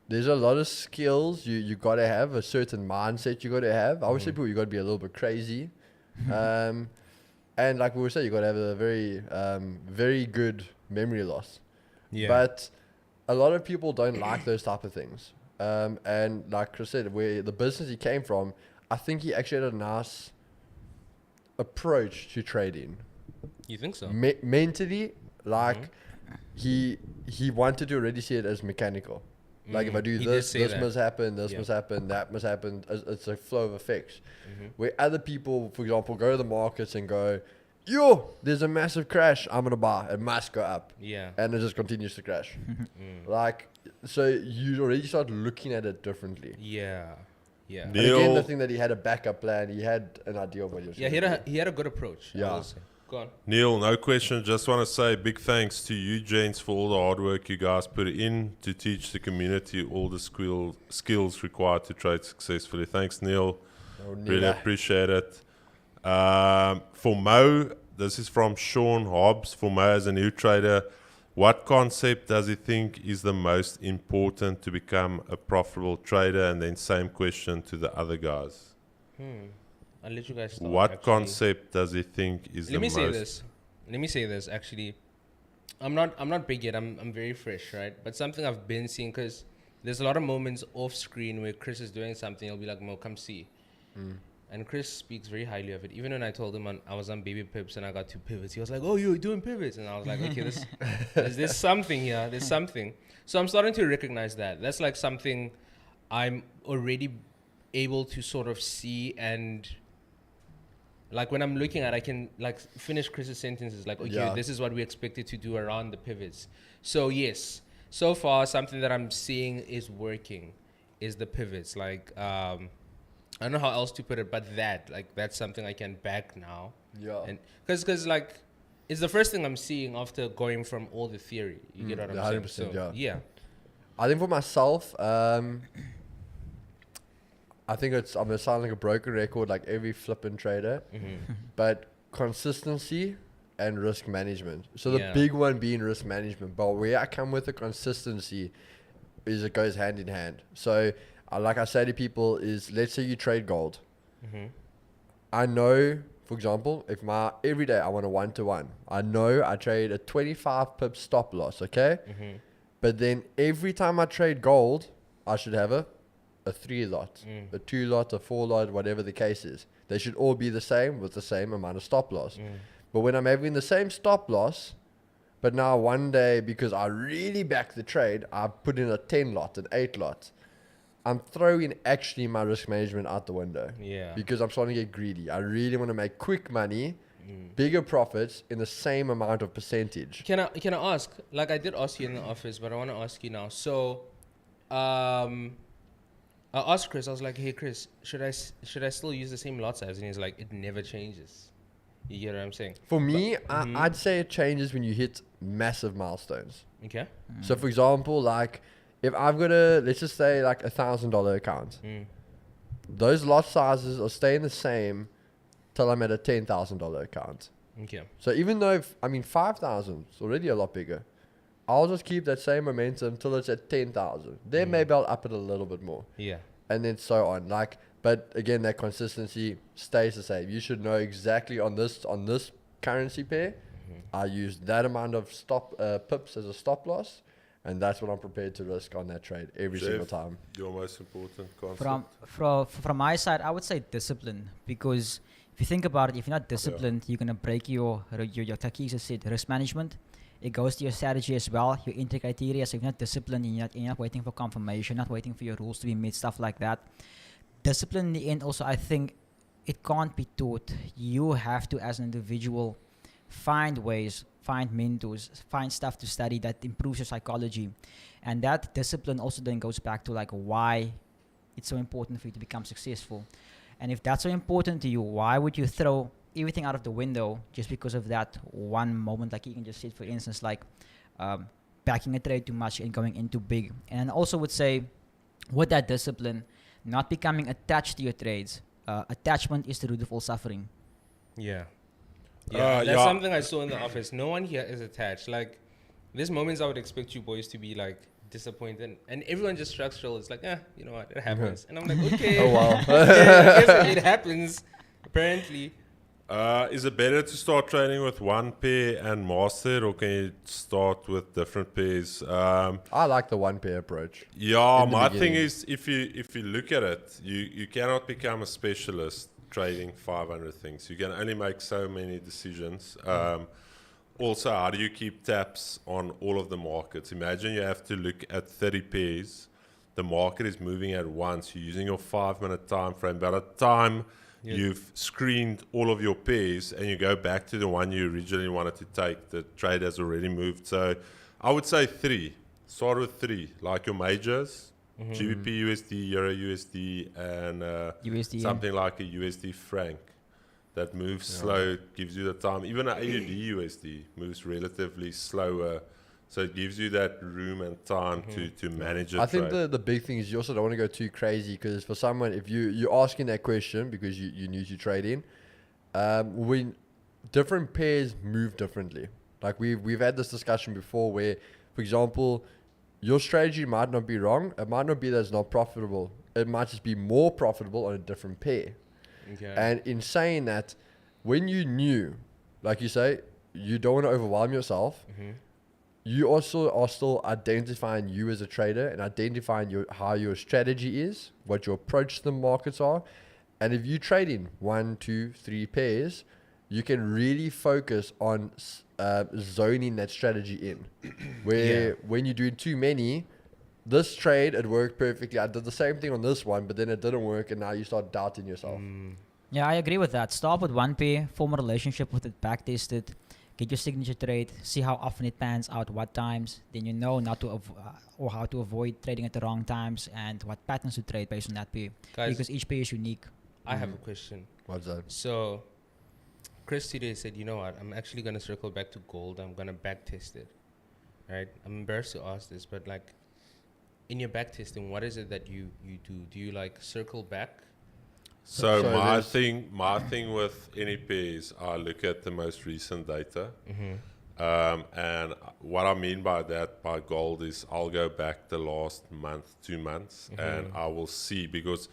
there's a lot of skills you got to have, a certain mindset you got to have. Obviously, people, you got to be a little bit crazy. And like we were saying, you got to have a very, very good memory loss. Yeah. But a lot of people don't like those type of things. And like Chris said, where the business he came from, I think he actually had a nice approach to trading. You think so? Mentally, like he wanted to already see it as mechanical. Like if I do this must happen, this must happen, that must happen. It's a flow of effects. Where other people, for example, go to the markets and go, yo, there's a massive crash, I'm going to buy. It must go up. Yeah. And it just continues to crash. Like, so you already start looking at it differently. Yeah. Yeah. And again, the thing that he had a backup plan, he had an idea of what he was Yeah, going to do. he had a good approach. Yeah. I will say. Go on. Neil, no question. Just want to say big thanks to you, gents, for all the hard work you guys put in to teach the community all the skills required to trade successfully. Thanks, Neil. Really appreciate it. For Mo, this is from Sean Hobbs. For Mo, as a new trader, what concept does he think is the most important to become a profitable trader? And then same question to the other guys. I'll let you guys start. What actually. concept does he think is the most? Let me say this. Actually, I'm not big yet. I'm very fresh, right? But something I've been seeing, because there's a lot of moments off screen where Chris is doing something. He'll be like, "Mo, come see." And Chris speaks very highly of it. Even when I told him I was on baby pips and I got 2 pivots, he was like, "Oh, you're doing pivots," and I was like, "Okay, there's something here. There's something." So I'm starting to recognize that. That's like something I'm already able to sort of see, and like when I'm looking at, I can like finish Chris's sentences like, okay, this is what we expected to do around the pivots. So yes, so far something that I'm seeing is working is the pivots. Like I don't know how else to put it, but that's something I can back now. Yeah. And because like it's the first thing I'm seeing after going from all the theory. You get what I'm saying? 100%, So, yeah. I think for myself, I think I'm going to sound like a broken record like every flipping trader, but consistency and risk management. So the big one being risk management, but where I come with the consistency is it goes hand in hand. So like I say to people is, let's say you trade gold. I know, for example, if every day I want a 1-to-1, I know I trade a 25 pip stop loss, okay? But then every time I trade gold, I should have a 3 lot, a 2 lot, a 4 lot, whatever the case is. They should all be the same with the same amount of stop loss. But when I'm having the same stop loss, but now one day, because I really back the trade, I put in a 10 lot, an 8 lot. I'm throwing actually my risk management out the window. Yeah. Because I'm starting to get greedy. I really want to make quick money, bigger profits in the same amount of percentage. Can I ask? Like I did ask you in the office, but I want to ask you now. So, I asked Chris. I was like, "Hey, Chris, should I still use the same lot size?" And he's like, "It never changes." You get what I'm saying? For me, I'd say it changes when you hit massive milestones. Okay. So, for example, like if I've got let's just say like $1,000 account, those lot sizes are staying the same till I'm at a $10,000 account. Okay. So even though 5,000 is already a lot bigger, I'll just keep that same momentum till it's at 10,000. Then maybe I'll up it a little bit more. Yeah. And then so on. Like, but again, that consistency stays the same. You should know exactly on this currency pair, I use that amount of pips as a stop loss, and that's what I'm prepared to risk on that trade every single time. Your most important concept? From my side, I would say discipline, because if you think about it, if you're not disciplined, you're gonna break your Keegan said, risk management. It goes to your strategy as well, your entry criteria. So if you're not disciplined, you're not waiting for confirmation, not waiting for your rules to be met, stuff like that. Discipline in the end also, I think, it can't be taught. You have to, as an individual, find ways, find mentors, find stuff to study that improves your psychology. And that discipline also then goes back to like why it's so important for you to become successful. And if that's so important to you, why would you throw everything out of the window just because of that one moment? Like Keegan just said, for instance, like backing a trade too much and going into big. And I also would say, with that discipline, not becoming attached to your trades. Attachment is the root of all suffering. Yeah. Yeah, That's yeah. something I saw in the office. No one here is attached. Like, there's moments I would expect you boys to be like disappointed, and everyone just structural. It's like, you know what, it happens. And I'm like, okay. Oh wow. Yeah, I guess it happens. Apparently. Is it better to start training with one pair and master it, or can you start with different pairs? I like the one pair approach. Yeah, In the my thing beginning. is, if you look at it, you cannot become a specialist trading 500 things. You can only make so many decisions. Also, how do you keep tabs on all of the markets? Imagine you have to look at 30 pairs. The market is moving at once. You're using your 5-minute time frame. By the time you've screened all of your pairs and you go back to the one you originally wanted to take, the trade has already moved. So I would say 3. Start with 3, like your majors. GBP, USD, Euro USD, and USD, yeah. something like a USD franc that moves slow, gives you the time. Even an AUD USD moves relatively slower, so it gives you that room and time to manage it. I think the big thing is you also don't want to go too crazy, because for someone, if you're asking that question because you're new to trading, when different pairs move differently. Like we've had this discussion before where, for example, your strategy might not be wrong. It might not be that it's not profitable. It might just be more profitable on a different pair. Okay. And in saying that, when you knew, like you say, you don't want to overwhelm yourself. You also are still identifying you as a trader and identifying how your strategy is, what your approach to the markets are. And if you trade in 1, 2, 3 pairs, you can really focus on zoning that strategy in. Where when you're doing too many, this trade, it worked perfectly. I did the same thing on this one, but then it didn't work, and now you start doubting yourself. Yeah, I agree with that. Start with one pair, form a relationship with it, backtest it, get your signature trade, see how often it pans out, what times. Then you know not to or how to avoid trading at the wrong times and what patterns to trade based on that pair. Guys, Because each pair is unique. I have a question. What's that? So, Chris today said, you know what, I'm actually going to circle back to gold. I'm going to back test it. Right? I'm embarrassed to ask this, but like, in your back testing, what is it that you do? Do you like circle back? So So my thing with any pairs, I look at the most recent data. And what I mean by that, by gold, is I'll go back the last month, 2 months, and I will see, because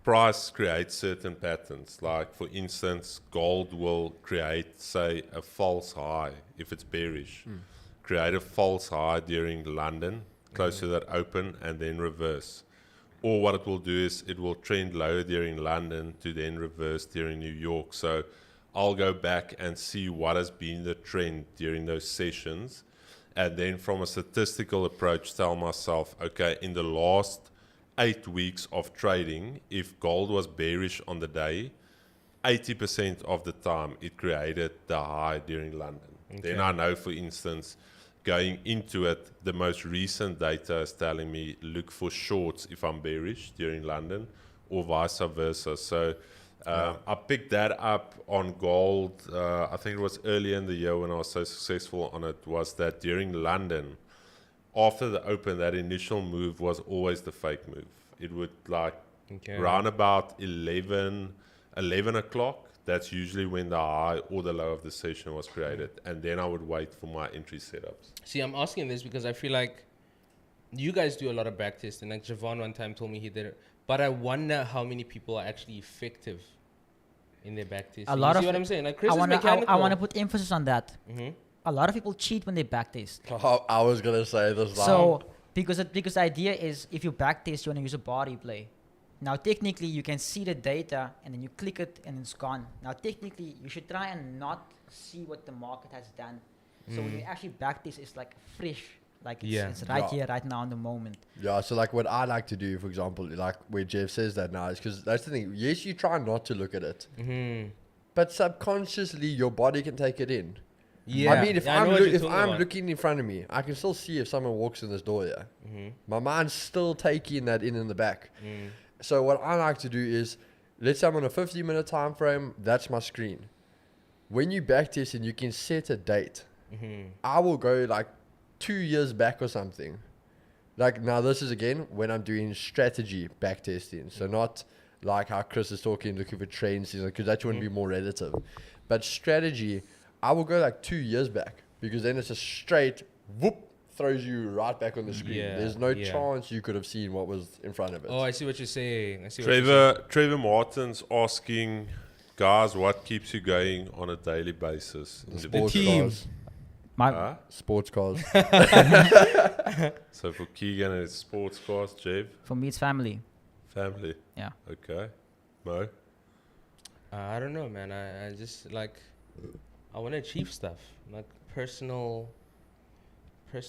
price creates certain patterns. Like, for instance, gold will create, say, a false high if it's bearish. Create a false high during London, close to that open, and then reverse. Or what it will do is it will trend lower during London to then reverse during New York. So I'll go back and see what has been the trend during those sessions. And then from a statistical approach, tell myself, okay, in the last 8 weeks of trading, if gold was bearish on the day, 80% of the time it created the high during London. Then I know, for instance, going into it, the most recent data is telling me look for shorts if I'm bearish during London, or vice versa. So I picked that up on gold. I think it was earlier in the year when I was so successful on it, was that during London, after the open, that initial move was always the fake move. It would round about 11 o'clock. That's usually when the high or the low of the session was created. And then I would wait for my entry setups. See, I'm asking this because I feel like you guys do a lot of back testing. Like Javon one time told me he did it. But I wonder how many people are actually effective in their back testing. A lot you of see what I'm saying? Like Chris I is wanna mechanical. put emphasis on that. A lot of people cheat when they backtest. I was gonna say this. So because the idea is, if you backtest, you want to use a body play. Now, technically, you can see the data and then you click it and it's gone. Now, technically, you should try and not see what the market has done. So when you actually backtest, it's like fresh, Like Yeah. it's right Yeah. here, right now, in the moment. Yeah, so like what I like to do, for example, like where Jeff says that now, is because that's the thing. Yes, you try not to look at it, Mm-hmm. but subconsciously your body can take it in. Yeah. I mean, if Yeah, I know I'm what you're if talking I'm about. looking in front of me, I can still see if someone walks in this door here. Mm-hmm. My mind's still taking that in the back. Mm. So what I like to do is, let's say I'm on a 15-minute time frame. That's my screen. When you backtest and you can set a date, Mm-hmm. I will go like 2 years back or something. Like now, this is again when I'm doing strategy backtesting. So not like how Chris is talking, looking for trends, because that wouldn't be more relative. But strategy, I will go like 2 years back, because then it's a straight whoop, throws you right back on the screen. Yeah, There's no yeah. chance you could have seen what was in front of it. Oh, I see what you're saying. I see what you're saying. Trevor Martin's asking, guys, what keeps you going on a daily basis? The In sports team. cars. My Huh? Sports cars. So for Keegan, it's sports cars, Jev, For me, it's family. family. Yeah. Okay. Mo? I don't know, man. I just like, I want to achieve stuff, like personal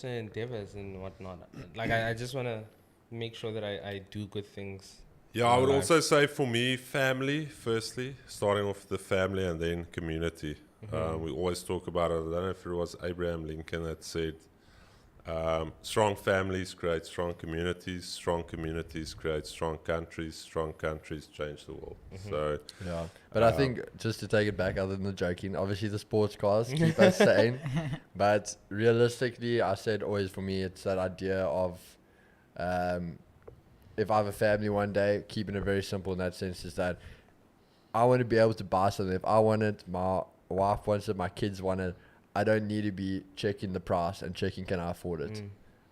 endeavors and whatnot. Like I just want to make sure that I do good things. Yeah, in I my would life. also say for me, family, firstly, starting off with the family and then community. We always talk about it. I don't know if it was Abraham Lincoln that said, strong families create strong communities create strong countries change the world. So, Yeah, but I think just to take it back, other than the joking, obviously the sports cars keep us sane. But realistically, I said always for me, it's that idea of if I have a family one day, keeping it very simple in that sense is that I want to be able to buy something. If I want it, my wife wants it, my kids want it, I don't need to be checking the price and checking can I afford it.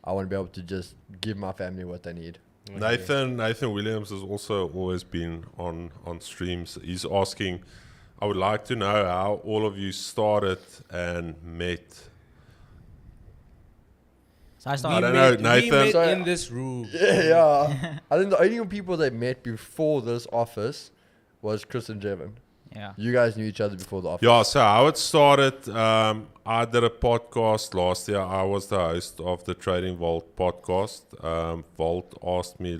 I want to be able to just give my family what they need. Nathan Williams has also always been on streams. He's asking, I would like to know how all of you started and met. So I I started. don't know, We Nathan. met So- in this room. Yeah. I think the only people they met before this office was Chris and Jevon. Yeah. You guys knew each other before the office. Yeah, so how it started, I did a podcast last year. I was the host of the Trading Vault podcast. Vault asked me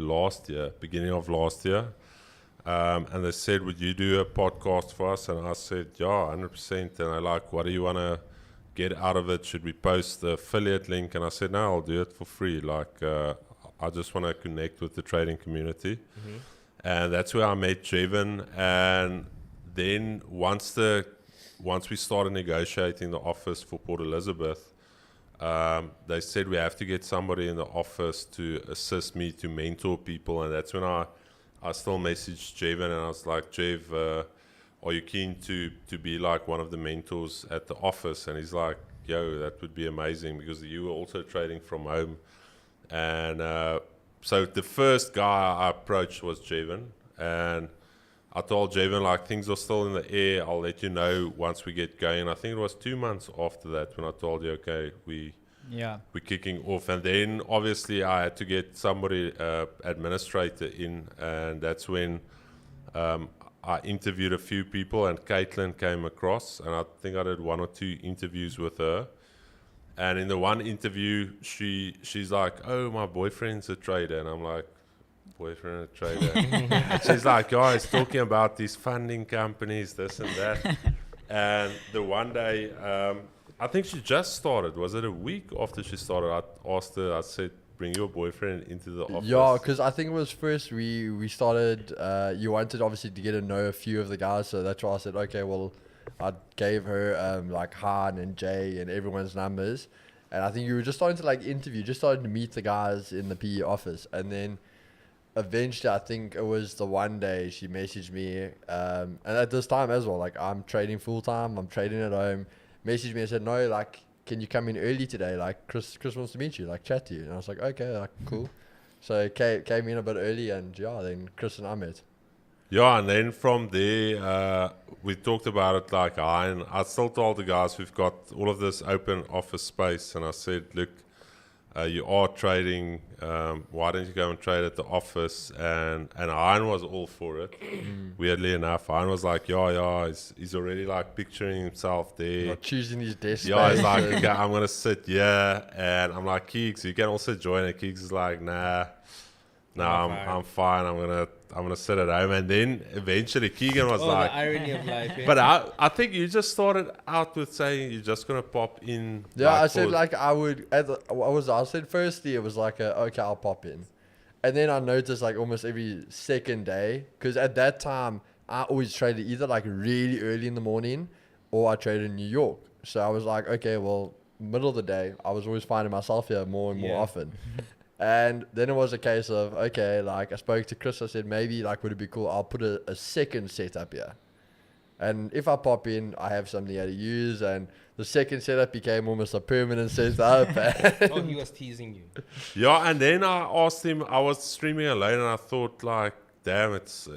beginning of last year, and they said, would you do a podcast for us? And I said, yeah, 100%. And they're like, what do you want to get out of it? Should we post the affiliate link? And I said, no, I'll do it for free. Like, I just want to connect with the trading community. And that's where I met Jevon. And then once we started negotiating the office for Port Elizabeth, they said we have to get somebody in the office to assist me to mentor people. And that's when I still messaged Jevon and I was like, Jev, are you keen to be like one of the mentors at the office? And he's like, yo, that would be amazing because you were also trading from home. And so the first guy I approached was Jevon, and I told Jevon, like, things are still in the air. I'll let you know once we get going. I think it was 2 months after that when I told you, okay, we're kicking off. And then obviously I had to get somebody, administrator in, and that's when I interviewed a few people, and Caitlin came across, and I think I did 1 or 2 interviews with her. And in the one interview, she's like, oh, my boyfriend's a trader. And I'm like, boyfriend a trader? And she's like, guys, talking about these funding companies, this and that. And the one day, I think she just started. Was it a week after she started? I asked her, I said, bring your boyfriend into the office. Yeah, because I think it was first we started, you wanted obviously to get to know a few of the guys, so that's why I said, okay, well, I gave her like Han and Jay and everyone's numbers, and I think you were just starting to like interview, just starting to meet the guys in the PE office, and then eventually I think it was the one day she messaged me, and at this time as well, like I'm trading full time, I'm trading at home, messaged me and said, no, like, can you come in early today? Like Chris wants to meet you, like chat to you. And I was like, okay, like cool. So came in a bit early, and yeah, then Chris and I met. Yeah, and then from there, we talked about it like I still told the guys we've got all of this open office space, and I said, look, you are trading. Why don't you go and trade at the office? And Hein was all for it. Weirdly enough, Hein was like, yeah, he's already like picturing himself there. Not choosing his desk. Yeah, he's like, space. okay, I'm gonna sit here, and I'm like, Keegs, you can also join it. Keegs is like, nah, I'm fine. I'm gonna sit at home. And then eventually Keegan was like, the irony of life. Eh? but I think you just started out with saying you're just gonna pop in. Yeah, like, I said for- like I said firstly it was like okay, I'll pop in, and then I noticed like almost every second day, because at that time I always traded either like really early in the morning or I traded in New York. So I was like, okay, well, middle of the day I was always finding myself here more and more often. And then it was a case of, okay, like I spoke to Chris, I said, maybe like, would it be cool? I'll put a second setup here. And if I pop in, I have something here to use. And the second setup became almost a permanent setup. Oh, he was teasing you. Yeah, and then I asked him. I was streaming alone, and I thought like, damn, it's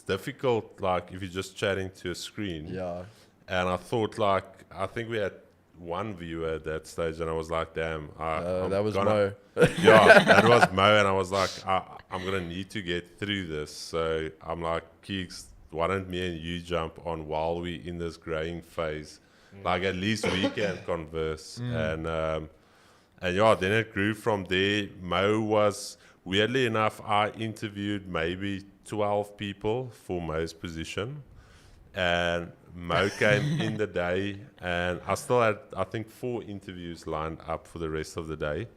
difficult. Like if you're just chatting to a screen. Yeah. And I thought like, I think we had one viewer at that stage, and I was like, damn, That was Mo. Yeah, that was Mo, and I was like, I'm gonna need to get through this. So I'm like, Keeks, why don't me and you jump on while we in this growing phase? Like at least we can converse. And yeah, then it grew from there. Mo was, weirdly enough, I interviewed maybe 12 people for Mo's position, and Mo came in the day, and I still had, I think, 4 interviews lined up for the rest of the day.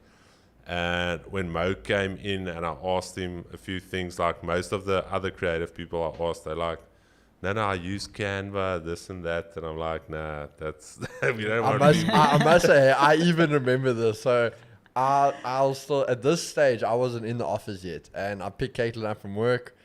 And when Mo came in and I asked him a few things, like most of the other creative people I asked, they're like, no, I use Canva, this and that. And I'm like, nah, that's, we don't want to. I must say, I even remember this. So I'll still, at this stage, I wasn't in the office yet. And I picked Caitlin up from work.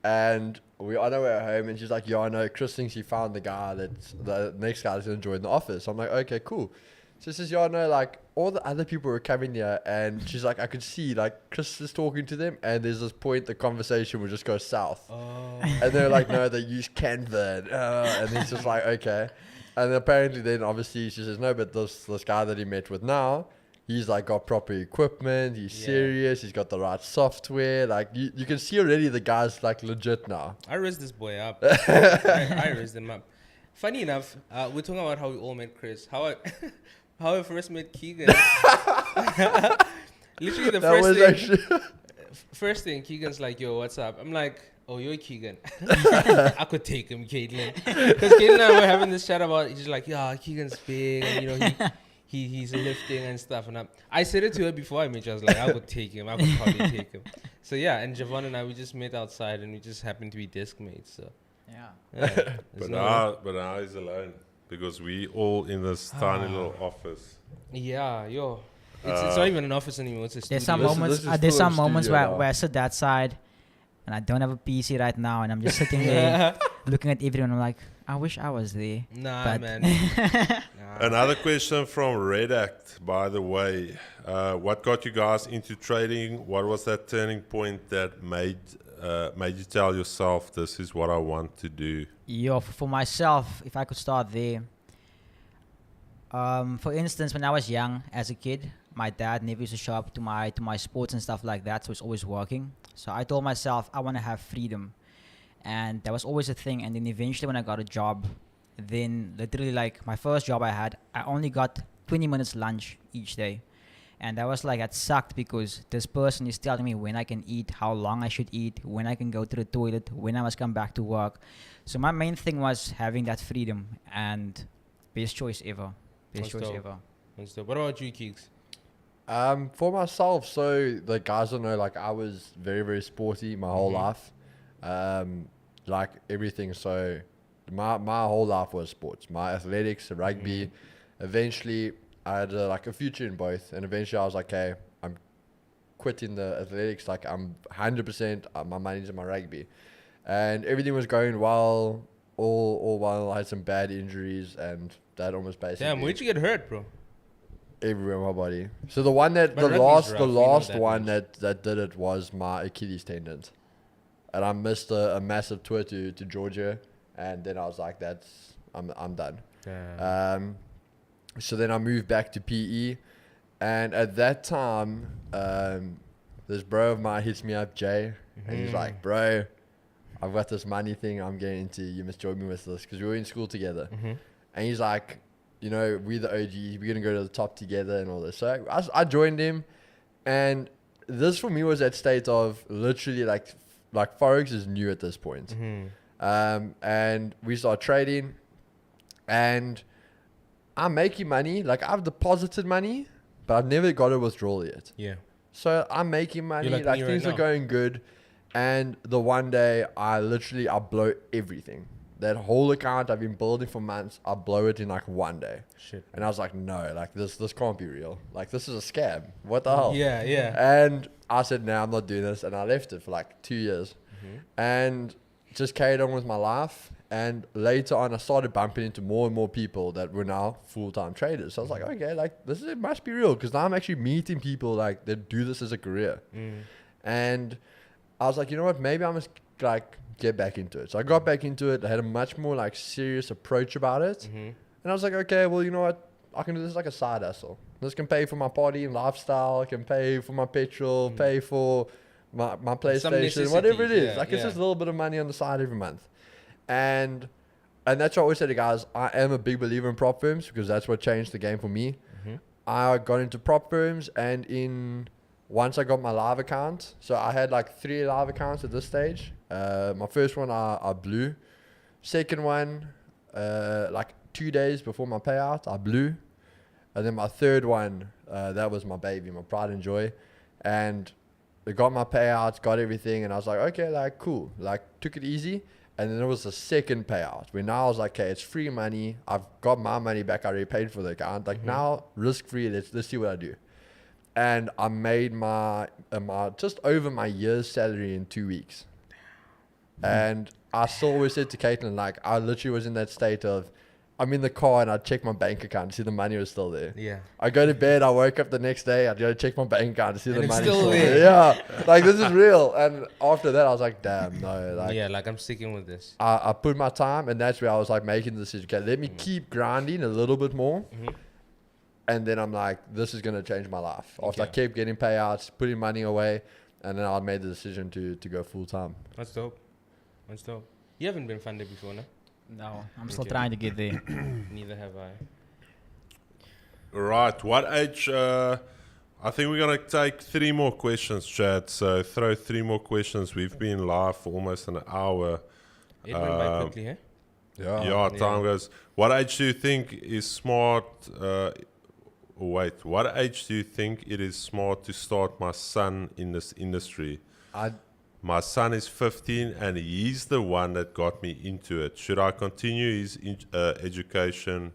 And we on our way home, and she's like, "Yeah, I know. Chris thinks he found the guy that's the next guy that's gonna join the office." I'm like, "Okay, cool." So she says, "Yeah, I know. Like all the other people were coming here," and she's like, "I could see like Chris is talking to them, and there's this point the conversation would just go south." Oh. And they're like, "No, they use Canva," and he's just like, "Okay." And apparently, then obviously she says, "No, but this guy that he met with now." He's like got proper equipment. He's serious. He's got the right software. Like you can see already the guy's like legit now. I raised this boy up. I raised him up. Funny enough, we're talking about how we all met Chris. How I first met Keegan. Literally the first thing, Keegan's like, "Yo, what's up?" I'm like, "Oh, you're Keegan." I could take him, Caitlin. Because Caitlin and I were having this chat about, he's like, "Yeah, Keegan's big, and you know he's lifting and stuff." And I said it to her before I met you. I was like, I could take him. I could probably take him. So yeah, and Javon and I, we just met outside, and we just happened to be desk mates. So Yeah. But now he's alone because we all in this tiny little office. yeah, yo, it's not even an office anymore. It's a studio. There's some This is- moments. this is There's full some of moments studio where now. I sit that side, and I don't have a PC right now, and I'm just sitting there looking at everyone. I'm like, I wish I was there. Nah, But- man. Nah. Another question from Redact, by the way. What got you guys into trading? What was that turning point that made you tell yourself, this is what I want to do? Yo, for myself, if I could start there. For instance, when I was young, as a kid, my dad never used to show up to my sports and stuff like that, so he's always working. So I told myself I want to have freedom, and that was always a thing. And then eventually, when I got a job, then literally like my first job I had, I only got 20 minutes lunch each day. And that was like, that sucked because this person is telling me when I can eat, how long I should eat, when I can go to the toilet, when I must come back to work. So my main thing was having that freedom, and best choice ever. Best That's choice dope. ever. And so what about you, Keeks? For myself, so the guys don't know, like I was very, very sporty my whole life. Like everything. So my whole life was sports. My athletics, rugby. Eventually, I had like a future in both. And eventually I was like, okay, I'm quitting the athletics. Like I'm 100%, my money's in my rugby. And everything was going well. All while I had some bad injuries, and that almost basically... Damn, where'd you get hurt, bro? Everywhere in my body. So the one that But the rugby's rough, last we know last that one much. that did it was my Achilles tendon, and I missed a massive tour to Georgia, and then I was like, I'm done. Damn. So then I moved back to PE, And at that time, this bro of mine hits me up, Jay, and he's like, bro, I've got this money thing I'm getting into. You must join me with this, because we were in school together. And he's like, you know, we're the OGs. We're going to go to the top together and all this. So I joined him. And this for me was that state of literally like Forex is new at this point. And we start trading. And I'm making money. Like I've deposited money, but I've never got a withdrawal yet. Yeah. So I'm making money. You're Like me things right are now. going good. And the one day I blow everything. That whole account I've been building for months, I blow it in like one day. Shit. And I was like, no, like this can't be real. Like this is a scam. What the hell? Yeah, yeah. And I said, no, I'm not doing this. And I left it for like 2 years. And just carried on with my life. And later on, I started bumping into more and more people that were now full-time traders. So I was like, okay, like it must be real, because now I'm actually meeting people like that do this as a career. And I was like, you know what? Maybe I must like get back into it. So I got back into it. I had a much more like serious approach about it. And I was like, okay, well, you know what? I can do this like a side hustle. This can pay for my party and lifestyle. It can pay for my petrol, pay for my PlayStation, whatever it is. Yeah, like it's just a little bit of money on the side every month. And that's what I always say to guys. I am a big believer in prop firms, because that's what changed the game for me. I got into prop firms, and once I got my live account, so I had like 3 live accounts at this stage. My first one I blew. Second one, like 2 days before my payout, I blew. And then my third one, that was my baby, my pride and joy. And I got my payouts, got everything, and I was like, okay, like cool. Like took it easy. And then there was the second payout where now I was like, okay, it's free money. I've got my money back. I already paid for the account. Like now, risk free. Let's see what I do. And I made my just over my year's salary in 2 weeks. And I still always said to Caitlin, like I literally was in that state of, I'm in the car and I check my bank account to see the money was still there. Yeah. I go to bed, I woke up the next day, I go to check my bank account to see And the it's money still still there. there. Yeah, like this is real. And after that, I was like, damn, no. Like, Yeah, like I'm sticking with this. I put my time, and that's where I was like making the decision. Okay, let me keep grinding a little bit more. And then I'm like, this is going to change my life. After I kept getting payouts, putting money away, and then I made the decision to go full time. That's dope. That's dope. You haven't been funded before, no? No, I'm still Okay. trying to get there. Neither have I. Right. What age? I think we're going to take 3 more questions, Chad. So throw 3 more questions. We've been live for almost an hour. It went by quickly, eh? Yeah, time goes. What age do you think is smart? What age do you think it is smart to start my son in this industry? My son is 15 and he's the one that got me into it. Should I continue his education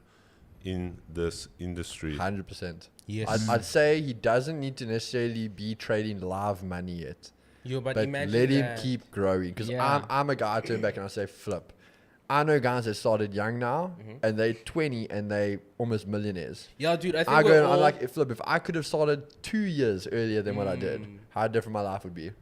in this industry? 100%. Yes. I'd say he doesn't need to necessarily be trading live money yet. But But imagine let him that. keep growing. Because Yeah. I'm a guy, I turn back and I say, flip. I know guys that started young now, and they're 20 and they almost millionaires. Yeah, dude, I think I we're go and all... I'm like, flip, if I could have started 2 years earlier than what I did, how different my life would be.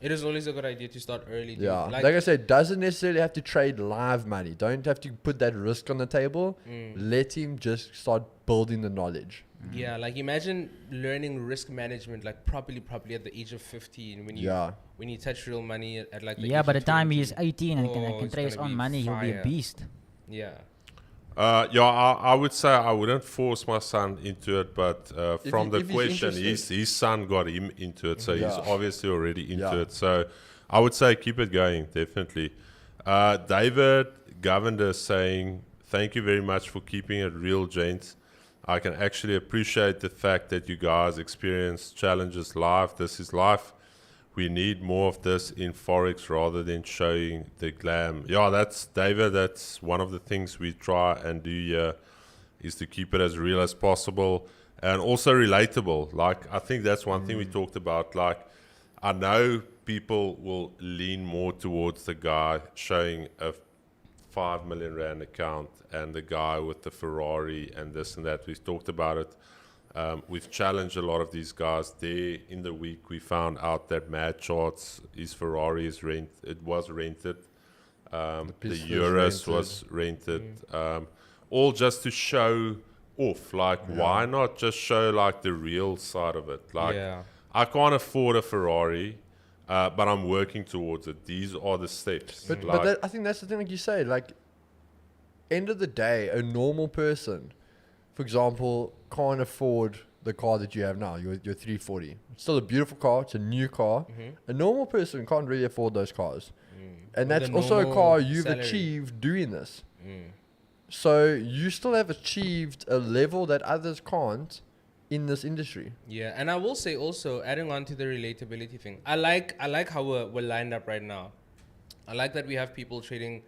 It is always a good idea to start early, dude. Yeah. Like I said, doesn't necessarily have to trade live money. Don't have to put that risk on the table. Let him just start building the knowledge. Yeah, like imagine learning risk management like properly at the age of 15 when you touch real money at like the Yeah, age by the of time 20. he's 18 and Oh, can it's trade his gonna own be money, he'll be a fire. beast. Yeah. I would say I wouldn't force my son into it, but from if the he's question, interested. his son got him into it, so he's Yeah. obviously already into Yeah. it. So I would say keep it going, definitely. David Govender saying, thank you very much for keeping it real, gents. I can actually appreciate the fact that you guys experience challenges live. This is life. We need more of this in Forex rather than showing the glam. Yeah, that's David. That's one of the things we try and do here is to keep it as real as possible and also relatable. Like, I think that's one thing we talked about. Like, I know people will lean more towards the guy showing a 5 million rand account and the guy with the Ferrari and this and that. We've talked about it. We've challenged a lot of these guys. There in the week, we found out that Mad Charts, his Ferrari is was rented. The Pistol is Urus rented. was rented. All just to show off. Like, why not just show like the real side of it? Like, Yeah. I can't afford a Ferrari, but I'm working towards it. These are the steps. But like, I think that's the thing, like you say, like, end of the day, a normal person, for example, can't afford the car that you have now, your 340. It's still a beautiful car. It's a new car. A normal person can't really afford those cars. And With that's a also a normal car you've salary. achieved doing this. So you still have achieved a level that others can't in this industry. Yeah, and I will say also, adding on to the relatability thing, I like how we're lined up right now. I like that we have people trading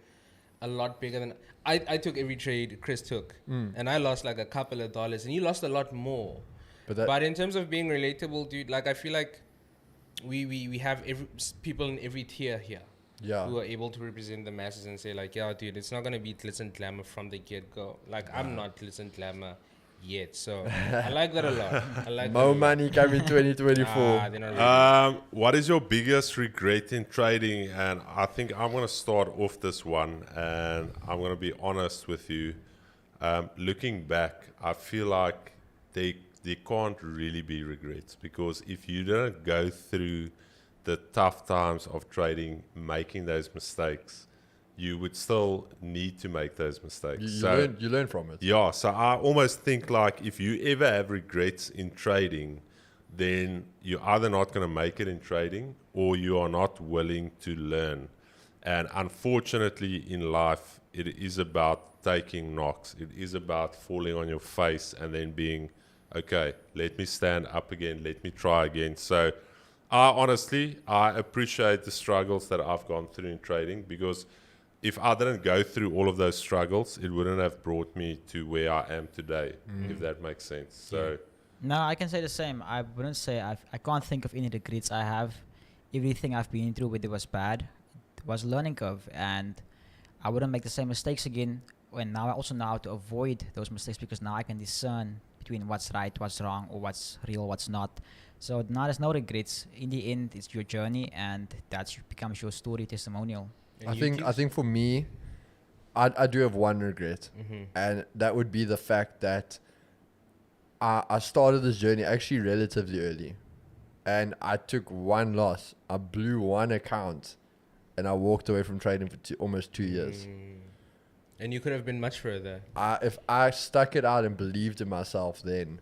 a lot bigger than I took every trade Chris took, and I lost like a couple of dollars, and you lost a lot more. But in terms of being relatable, dude, like I feel like we have people in every tier here. Yeah. Who are able to represent the masses and say like, yeah, dude, it's not gonna be glitz and glamour from the get go. Like I'm not glitz and glamour yet, so I like that a lot. I like that a More lot. money coming 2024. They're not really. what is your biggest regret in trading? And I think I'm going to start off this one, and I'm going to be honest with you. Looking back, I feel like there can't really be regrets, because if you didn't go through the tough times of trading, making those mistakes, you would still need to make those mistakes. You learn from it. Yeah, so I almost think like if you ever have regrets in trading, then you're either not going to make it in trading, or you are not willing to learn. And unfortunately in life, it is about taking knocks. It is about falling on your face and then being, okay, let me stand up again, let me try again. So I appreciate the struggles that I've gone through in trading, because if I didn't go through all of those struggles, it wouldn't have brought me to where I am today, if that makes sense. So, No, I can say the same. I wouldn't say I can't think of any regrets I have. Everything I've been through, whether it was bad, it was a learning curve, and I wouldn't make the same mistakes again. And now I also know how to avoid those mistakes, because now I can discern between what's right, what's wrong, or what's real, what's not. So now there's no regrets. In the end, it's your journey, and that becomes your story testimonial. I think for me, I do have one regret, and that would be the fact that I started this journey actually relatively early, and I took one loss. I blew one account, and I walked away from trading for almost 2 years. And you could have been much further. If I stuck it out and believed in myself then,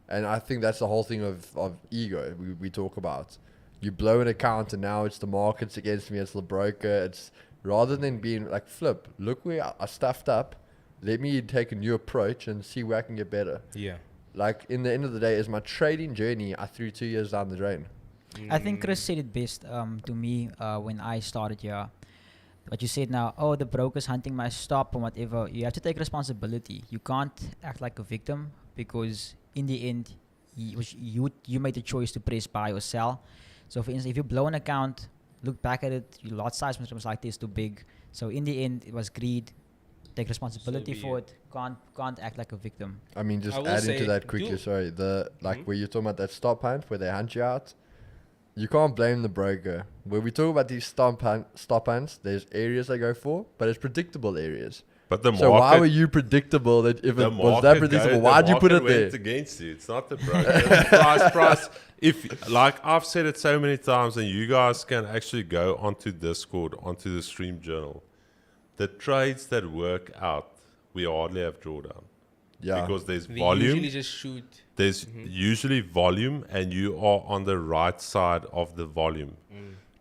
and I think that's the whole thing of ego we talk about. You blow an account and now it's the market's against me, it's the broker. It's rather than being like, flip, look where I stuffed up. Let me take a new approach and see where I can get better. Yeah. Like in the end of the day, is my trading journey, I threw 2 years down the drain. I think Chris said it best to me when I started here. What you said now, oh, the broker's hunting my stop or whatever. You have to take responsibility. You can't act like a victim, because in the end, you made the choice to press buy or sell. So for instance, if you blow an account, look back at it, your lot size was like this, too big. So in the end, it was greed. Take responsibility for it. Can't act like a victim. I mean, just I will adding to say, that quickly, sorry. Where you're talking about that stop hunt where they hunt you out, you can't blame the broker. When we talk about these stop hunts, there's areas they go for, but it's predictable areas. but the So market, why were you predictable that if the it was that predictable, why'd you put it there? Went against you. It's not the broker. price. If, like I've said it so many times, and you guys can actually go onto Discord, onto the Stream Journal, the trades that work out, we hardly have drawdown. Yeah. Because there's They volume. usually just shoot. There's usually volume, and you are on the right side of the volume.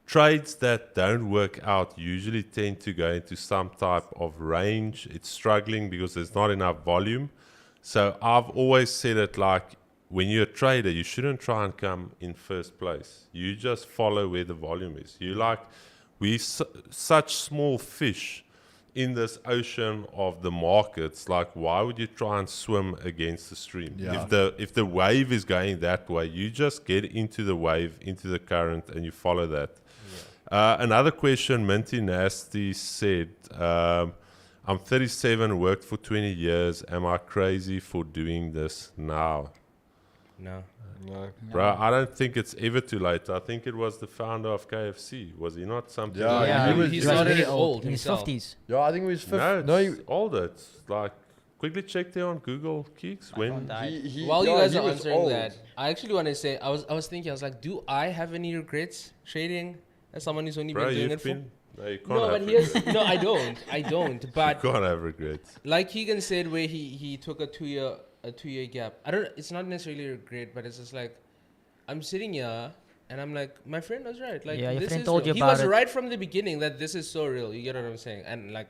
Trades that don't work out usually tend to go into some type of range. It's struggling because there's not enough volume. So I've always said it like, when you're a trader, you shouldn't try and come in first place. You just follow where the volume is. We such small fish in this ocean of the markets. Like, why would you try and swim against the stream? Yeah. If the wave is going that way, you just get into the wave, into the current, and you follow that. Another question, Minty Nasty said, I'm 37, worked for 20 years. Am I crazy for doing this now? No. No. Bro, I don't think it's ever too late. I think it was the founder of KFC. Was he not something? Yeah, like he that? was- he's he was not very really old in his himself. 50s. Yeah, I think it was 50. No, No, it's older. It's like quickly check there on Google, Keeks. My phone When died. While you yeah, guys he are was answering old. that, I actually want to say I was thinking, I was like, do I have any regrets trading as someone who's only bro, been doing you've it for? been. No, you can't No, have but here's regrets. no, I don't. I don't. You But can't have regrets. like Keegan said, where he took a 2-year gap. I don't. It's not necessarily a regret, but it's just like I'm sitting here and I'm like, my friend was right. Like Yeah, your this friend is told real. you He was about it. right from the beginning that this is so real. You get what I'm saying? And like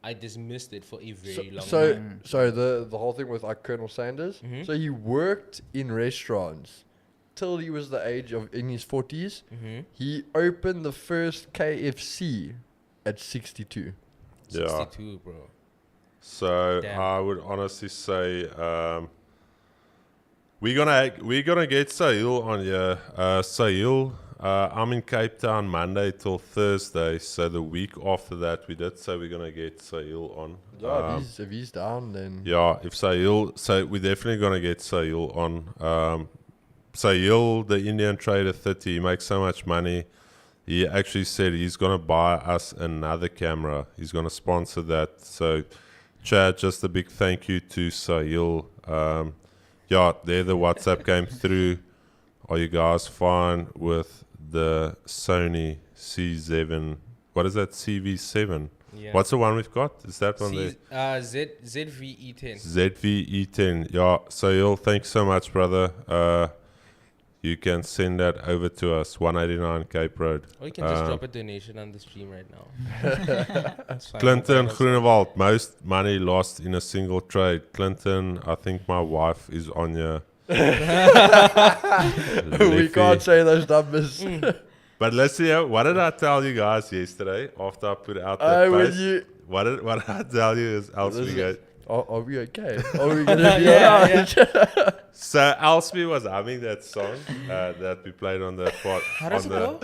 I dismissed it for a very long So, time. so the whole thing with like Colonel Sanders. Mhm. So he worked in restaurants till he was the age of in his 40s. Mm-hmm. He opened the first KFC at 62. Yeah. 62, bro. So Damn. I would honestly say we're gonna get Sahil on here. Sahil, I'm in Cape Town Monday till Thursday. So the week after that, we did say we're gonna get Sahil on. Yeah, if he's down, then Yeah, if Sahil, so we're definitely gonna get Sahil on. Sahil, the Indian trader 30, he makes so much money. He actually said he's gonna buy us another camera. He's gonna sponsor that. So, Chad, just a big thank you to Sahil. Yeah, there the WhatsApp came through. Are you guys fine with the Sony C7? What is that? CV7. Yeah. What's the one we've got? Is that one there? ZVE10. ZVE10. Yeah, Sahil, thanks so much, brother. You can send that over to us, 189 Cape Road. Or you can just drop a donation on the stream right now. It's fine. Clinton That's- Groenewald, most money lost in a single trade. Clinton, I think my wife is on your. we Leffy. can't say those numbers. But let's see. What did I tell you guys yesterday after I put out the When post? you, What did I tell you is else This we is- go. are we okay? Are we gonna be Yeah, alright? So Elsby was humming that song that we played on the pod. How does on it go?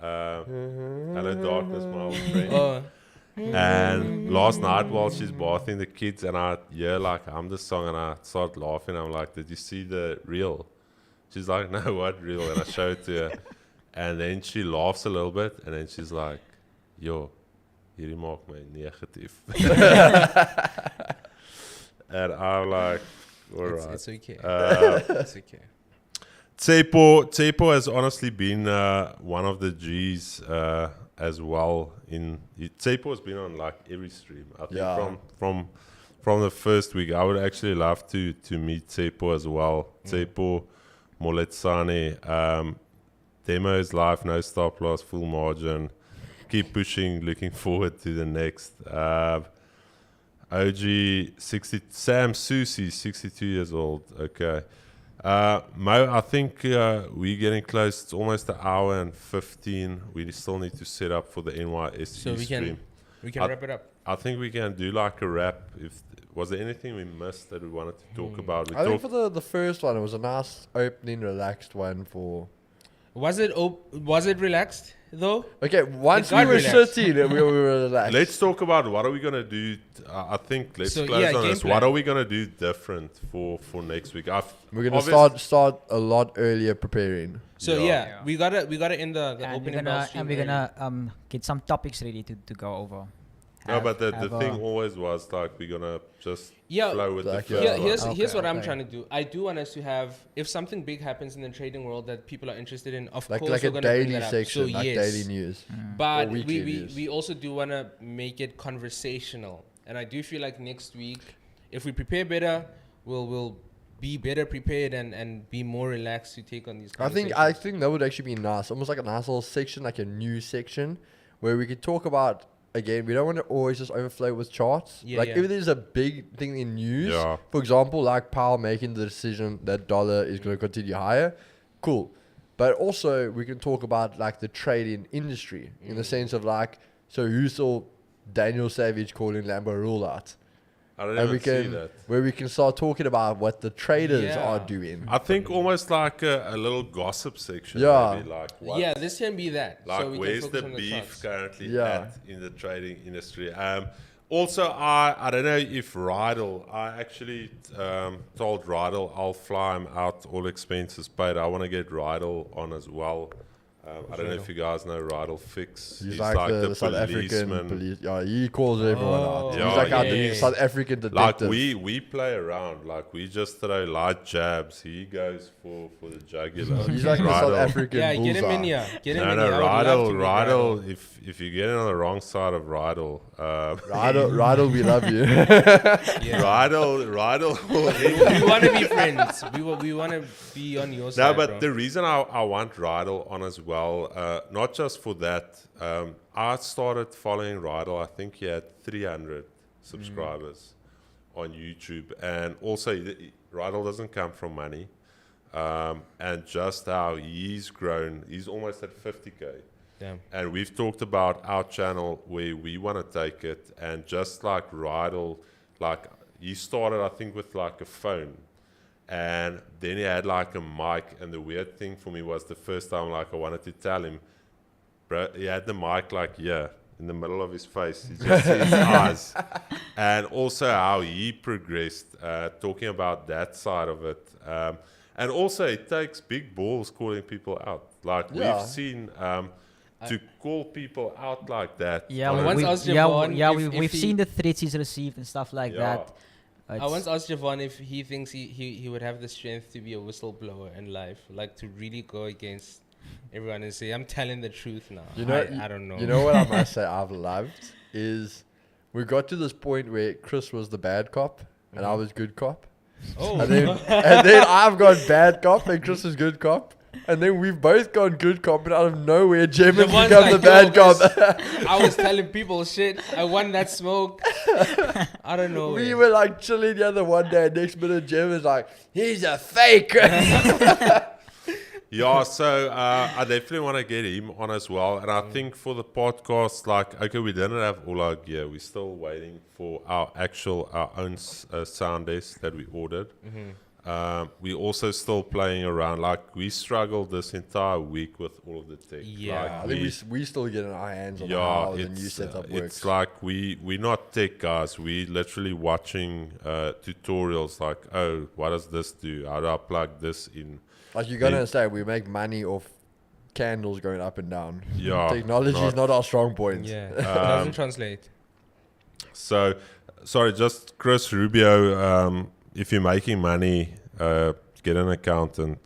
Hello Darkness, my old friend. Oh, And last night while she's bathing the kids and I hear like hum the song and I start laughing. I'm like, did you see the reel? She's like, no, what reel? And I show it to her. And then she laughs a little bit and then she's like, yo, hierdie maak my negatief. And I'm like, alright. it's okay. It's okay. Tsepo has honestly been one of the G's as well. Tsepo has been on like every stream. I think Yeah. from the first week. I would actually love to meet Tsepo as well. Tsepo Moletsane. Demo is live, no stop loss, full margin. Keep pushing, looking forward to the next. OG 60 Sam Susi, 62 years old. Okay. Mo, I think we're getting close. It's almost an hour and 15. We still need to set up for the NYSE So we stream. can I- wrap it up. I think we can do like a wrap. Was there anything we missed that we wanted to talk about? We I think talked, for the first one, it was a nice opening, relaxed one for. Was it relaxed though? Okay, once we got were relaxed. sitting, we were relaxed. let's talk about what are we gonna do. I think let's So, close yeah, on game this. plan. What are we gonna do different for next week? We're gonna obvious- start a lot earlier preparing. So Yeah. yeah, we gotta end the And we're opening bell gonna stream. we're gonna get some topics ready to go over. No, but the have thing a- always was like we're gonna just Yeah, flow with the Exactly. flow. Yeah, like- here's what I'm Okay. trying to do. I do want us to have, if something big happens in the trading world that people are interested in, of Like course like we're a gonna bring daily that up. section, So like yes, daily news. but or weekly we news. also do want to make it conversational, and I do feel like next week, if we prepare better, we'll be better prepared and be more relaxed to take on these. I think that would actually be nice, almost like a nice little section, like a news section, where we could talk about. Again, we don't want to always just overflow with charts. Yeah, like yeah. if there's a big thing in news, Yeah. for example, like Powell making the decision that dollar is going to continue higher, cool. But also we can talk about like the trading industry in the sense of like, so who saw Daniel Savage calling Lambo rule out? I don't And even we see can, that. where we can start talking about what the traders Yeah. are doing. I think almost like a little gossip section. Yeah. Maybe, like what, yeah, this can be that. like so we where's can focus the on beef charts. currently Yeah. at in the trading industry? Also, I don't know if Rydell. I actually told Rydell I'll fly him out, all expenses paid. I want to get Rydell on as well. I don't know if you guys know Rydal Fix. He's like the South African policeman. police. Yeah, he calls everyone out. Yeah, He's like our he South African Like detective. we play around, like we just throw light jabs. He goes for the jugular. He's like the South Rydal. African Yeah, bullseye. get him in here. Get him No, in no, here. I would love to meet Rydal. If you get in on the wrong side of Rydal, Rydal, we love you. Yeah. Rydal will We want to be friends. We want to be on your side. No, but bro. the reason I want Rydal on as well, not just for that, I started following Rydal. I think he had 300 subscribers on YouTube. And also, Rydal doesn't come from money. And just how he's grown, he's almost at 50K. Damn. And we've talked about our channel where we want to take it. And just like Rydal, like he started, I think, with like a phone. And then he had like a mic. And the weird thing for me was the first time, like, I wanted to tell him, bro, he had the mic like here in the middle of his face. You just see his eyes. And also how he progressed, talking about that side of it. And also it takes big balls calling people out. Like Yeah. we've seen to call people out like that. Yeah, on a- once asked Javon if we've he- seen the threats he's received and stuff like Yeah. that. I once asked Javon if he thinks he would have the strength to be a whistleblower in life, like to really go against everyone and say, I'm telling the truth now. You know, I don't know. You know what I must say I've loved is we got to this point where Chris was the bad cop and I was good cop. Oh, And then I've got bad cop and Chris is good cop. And then we've both gone good cop, and out of nowhere, Jim has Javon's become like, the bad "Yo, cop. I was telling people shit. I won that smoke. I don't know. We were like chilling the other one day, and next minute Jim is like, he's a fake. Yeah, so I definitely want to get him on as well. And I think for the podcast, like, okay, we didn't have all our gear. We're still waiting for our own sound desk that we ordered. We also still playing around. Like, we struggled this entire week with all of the tech. Yeah. Like, I think we still getting our hands on yeah, how the new setup works. it's like we're not tech guys. We literally watching tutorials like, oh, what does this do? How do I plug this in? Like, you got to Yeah. understand, we make money off candles going up and down. Yeah, Technology is not our strong point. Yeah, it doesn't translate. So, sorry, just Chris Rubio, if you're making money, get an accountant.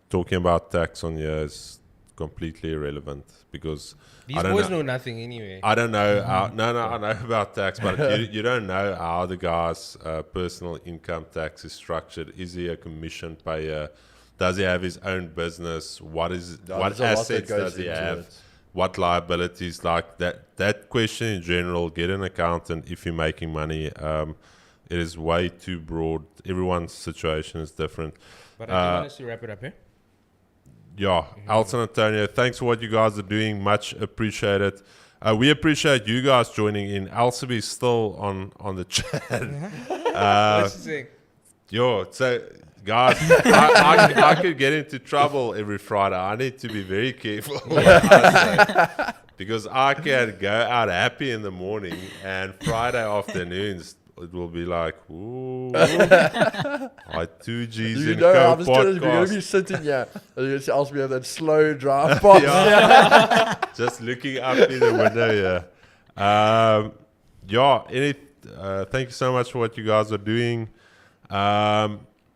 Talking about tax on here is completely irrelevant because These I don't boys know. know nothing anyway. I don't know. No, I know about tax, but you don't know how the guy's personal income tax is structured. Is he a commission payer? Does he have his own business? What There's assets a lot that goes does he into have? it. What liabilities? Like that question in general, get an accountant if you're making money. It is way too broad. Everyone's situation is different. But I do want us to wrap it up here. Yeah, Alton Antonio, thanks for what you guys are doing. Much appreciated. We appreciate you guys joining in. Alcibi is still on the chat. What's he saying? Yo, so guys, I could get into trouble every Friday. I need to be very careful what I say, because I can go out happy in the morning and Friday afternoons it will be like, ooh, I 2G's You in know, co I'm just telling you, we're going to be podcast. sitting here. And you're going to ask me have that slow drive past. Yeah. Just looking up in the window, yeah. Thank you so much for what you guys are doing.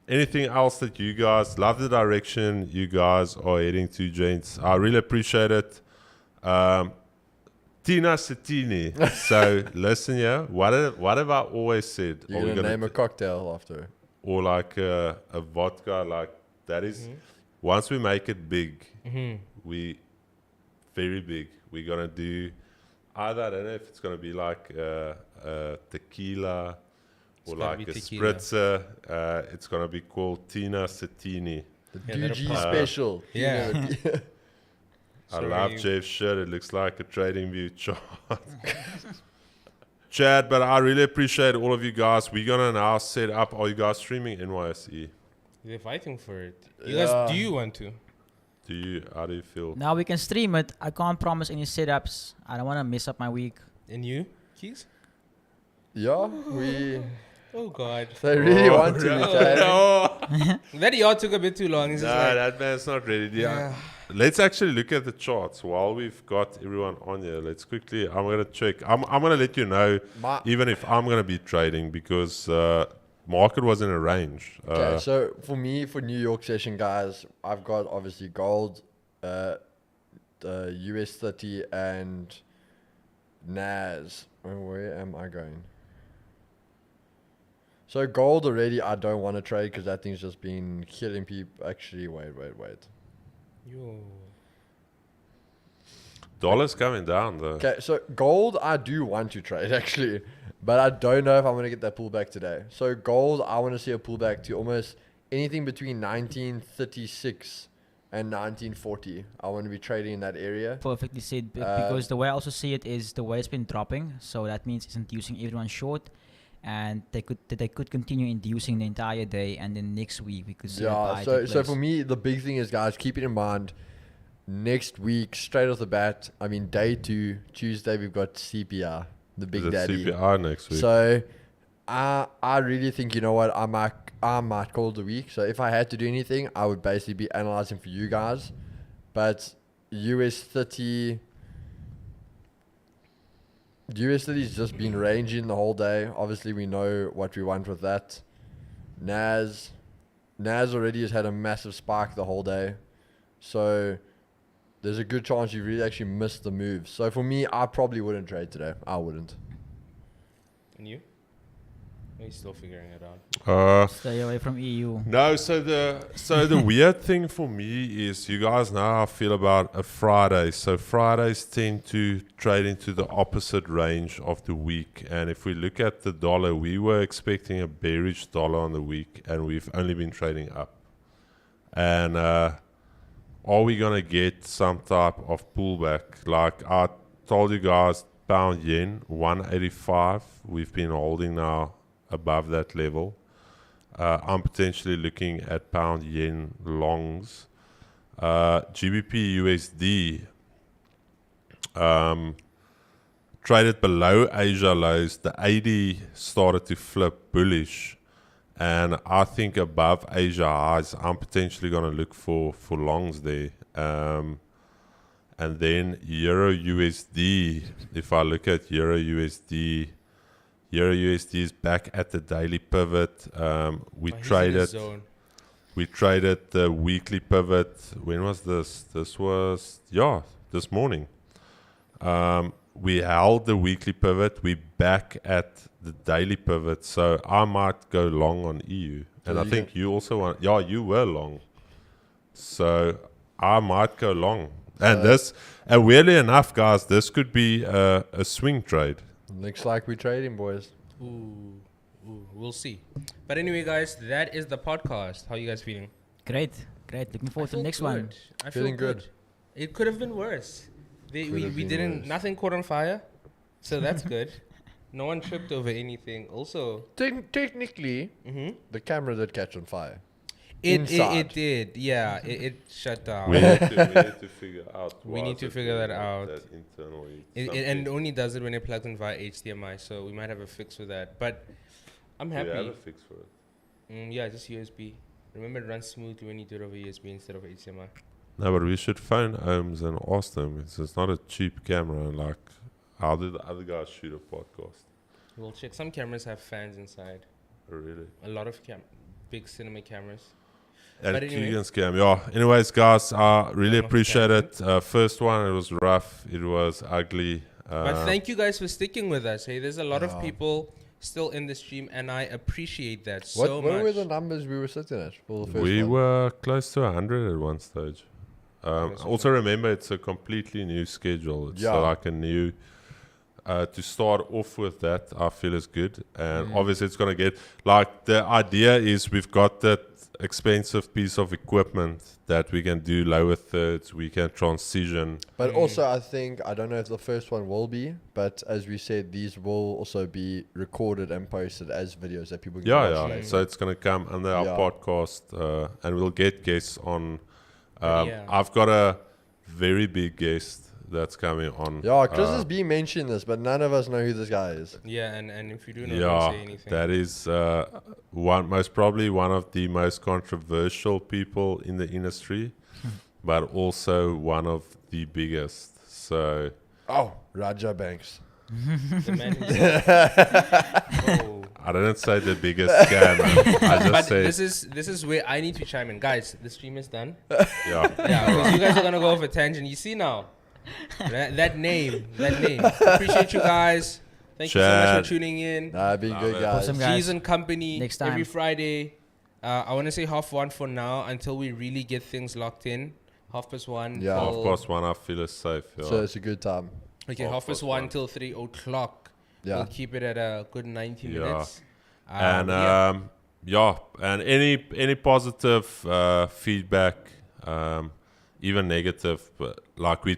Anything else that you guys love the direction you guys are heading to, gents? I really appreciate it. Tina Satini. So listen, yeah. What have I always said? You're Are we going to gonna name a cocktail after. or like a vodka, like that is once we make it big, we very big. We're gonna do either, I don't know if it's gonna be like a tequila or gotta like be a tequila. spritzer. It's gonna be called Tina Satini. The Yeah, that'll 2G pop. special. Yeah. I So love you- Jeff's shirt. It looks like a trading view chart. Chad, but I really appreciate all of you guys. We're gonna now set up. Are you guys streaming NYSE? They're fighting for it. You Yeah. guys, do you want to? How do you feel? Now we can stream it. I can't promise any setups. I don't want to mess up my week. And you, Keeks? Yeah, Oh God. they really Oh, want to. no, okay? no. That y'all took a bit too long. It's No, just like, that man's not ready. Yeah. let's actually look at the charts while we've got everyone on here. Let's quickly. I'm gonna check. I'm gonna let you know even if I'm gonna be trading because market was in a range. Okay, so for me, for New York session, guys, I've got obviously gold, the US30 and Nas. Where am I going? So gold already, I don't want to trade because that thing's just been killing people. Actually, wait. Yo. Dollar's coming down though. Okay, so gold, I do want to trade actually, but I don't know if I'm going to get that pullback today. So gold, I want to see a pullback to almost anything between 1936 and 1940. I want to be trading in that area. Perfectly said. Because the way I also see it is the way it's been dropping. So that means it's inducing everyone short. And they could continue inducing the entire day, and then next week we could see a buy so take so place. for me the big thing is, guys, keep it in mind, next week straight off the bat, I mean day 2 Tuesday, we've got CPI, the big daddy. CPI next week. So I really think, you know what, I might call the week. So if I had to do anything, I would basically be analyzing for you guys. But US30 has just been ranging the whole day. Obviously, we know what we want with that. Nas already has had a massive spike the whole day. So there's a good chance you really actually missed the move. So for me, I probably wouldn't trade today. I wouldn't. And you? Are you still figuring it out? Stay away from EU. No, so the weird thing for me is, you guys know how I feel about a Friday. So Fridays tend to trade into the opposite range of the week. And if we look at the dollar, we were expecting a bearish dollar on the week, and we've only been trading up. And are we gonna get some type of pullback? Like I told you guys, pound yen 185. We've been holding now above that level. I'm potentially looking at pound yen longs. GBP USD traded below Asia lows. The 80 started to flip bullish, and I think above Asia highs, I'm potentially going to look for longs there. And then Euro USD, if I look at Euro USD is back at the daily pivot. We traded the weekly pivot. When was this? This was this morning. We held the weekly pivot. We back at the daily pivot. So I might go long on EU, and I think you also want. Yeah, you were long. So I might go long. And weirdly enough, guys, this could be a swing trade. Looks like we're trading, boys. Ooh, we'll see. But anyway, guys, that is the podcast. How are you guys feeling? Great. Looking forward to the next one. I Feeling feel good. It could have been worse. We didn't. Nothing caught on fire, so that's good. No one tripped over anything. Also, Technically, the camera did catch on fire. It did. Yeah, it shut down. We need to figure out. We need to figure that out. That internally. And only does it when it plugs in via HDMI. So we might have a fix for that. But I'm happy. We have a fix for it. Yeah, just USB. Remember, it runs smoothly when you do it over USB instead of HDMI. No, but we should phone Ohms and ask them. It's not a cheap camera. Like, how did the other guys shoot a podcast? We'll check. Some cameras have fans inside. Oh, really? A lot of big cinema cameras. And But anyway. Keegan's cam. Yeah. Anyways, guys, I really Time of appreciate it. First one, it was rough. It was ugly. But thank you guys for sticking with us. Hey, there's a lot of people still in the stream, and I appreciate that so much. What were the numbers we were sitting at for the first We one? were close to 100 at one stage. That's Also, remember, it's a completely new schedule. It's Yeah. like a new. To start off with that, I feel is good. And obviously, it's going to get. Like, the idea is we've got that expensive piece of equipment that we can do lower thirds, we can transition. But also, I think, I don't know if the first one will be, but as we said, these will also be recorded and posted as videos that people can watch later. So it's going to come under our podcast, and we'll get guests on. Yeah. I've got a very big guest that's coming on. Yeah, Chris has been mentioning this, but none of us know who this guy is. Yeah, and if you do know, don't say anything. That is most probably one of the most controversial people in the industry. but also one of the biggest. So Oh, Raja Banks. The man himself. Oh. I didn't say the biggest scammer. I just But said, this is where I need to chime in, guys. The stream is done. yeah. Yeah, because you guys are gonna go off a tangent. You see now, that name. Appreciate you guys. Thank you so much Chad. for tuning in. Nah, be Love good, it. guys. Awesome, guys. G's and Company Next every time. Friday. I want to say 1:30 for now until we really get things locked in. 1:30. Yeah. till- 1:30, I feel is safe. Yeah. So it's a good time. Okay, 1:30 1:30 till 3 o'clock. Yeah. We'll keep it at a good 90 Yeah. minutes. And yeah. and any positive feedback, even negative, but like we're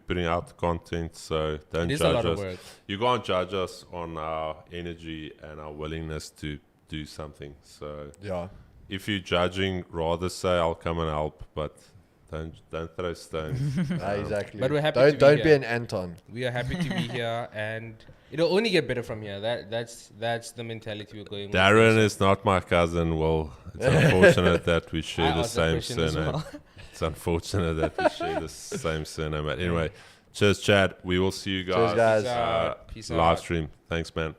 putting out the content, so don't it is a judge lot of us. work. You can't judge us on our energy and our willingness to do something. So Yeah. if you're judging, rather say I'll come and help, but don't throw stones. Exactly. But we're happy don't to be don't be here. an Anton. We are happy to be here, and it'll only get better from here. That's the mentality we're going with. Darren is not my cousin. Well, it's unfortunate that we share I the asked that same question as surname. well. It's unfortunate that we share the same surname. But anyway, cheers, Chad. We will see you guys. Cheers, guys. Peace out. Peace Live out. stream. Thanks, man.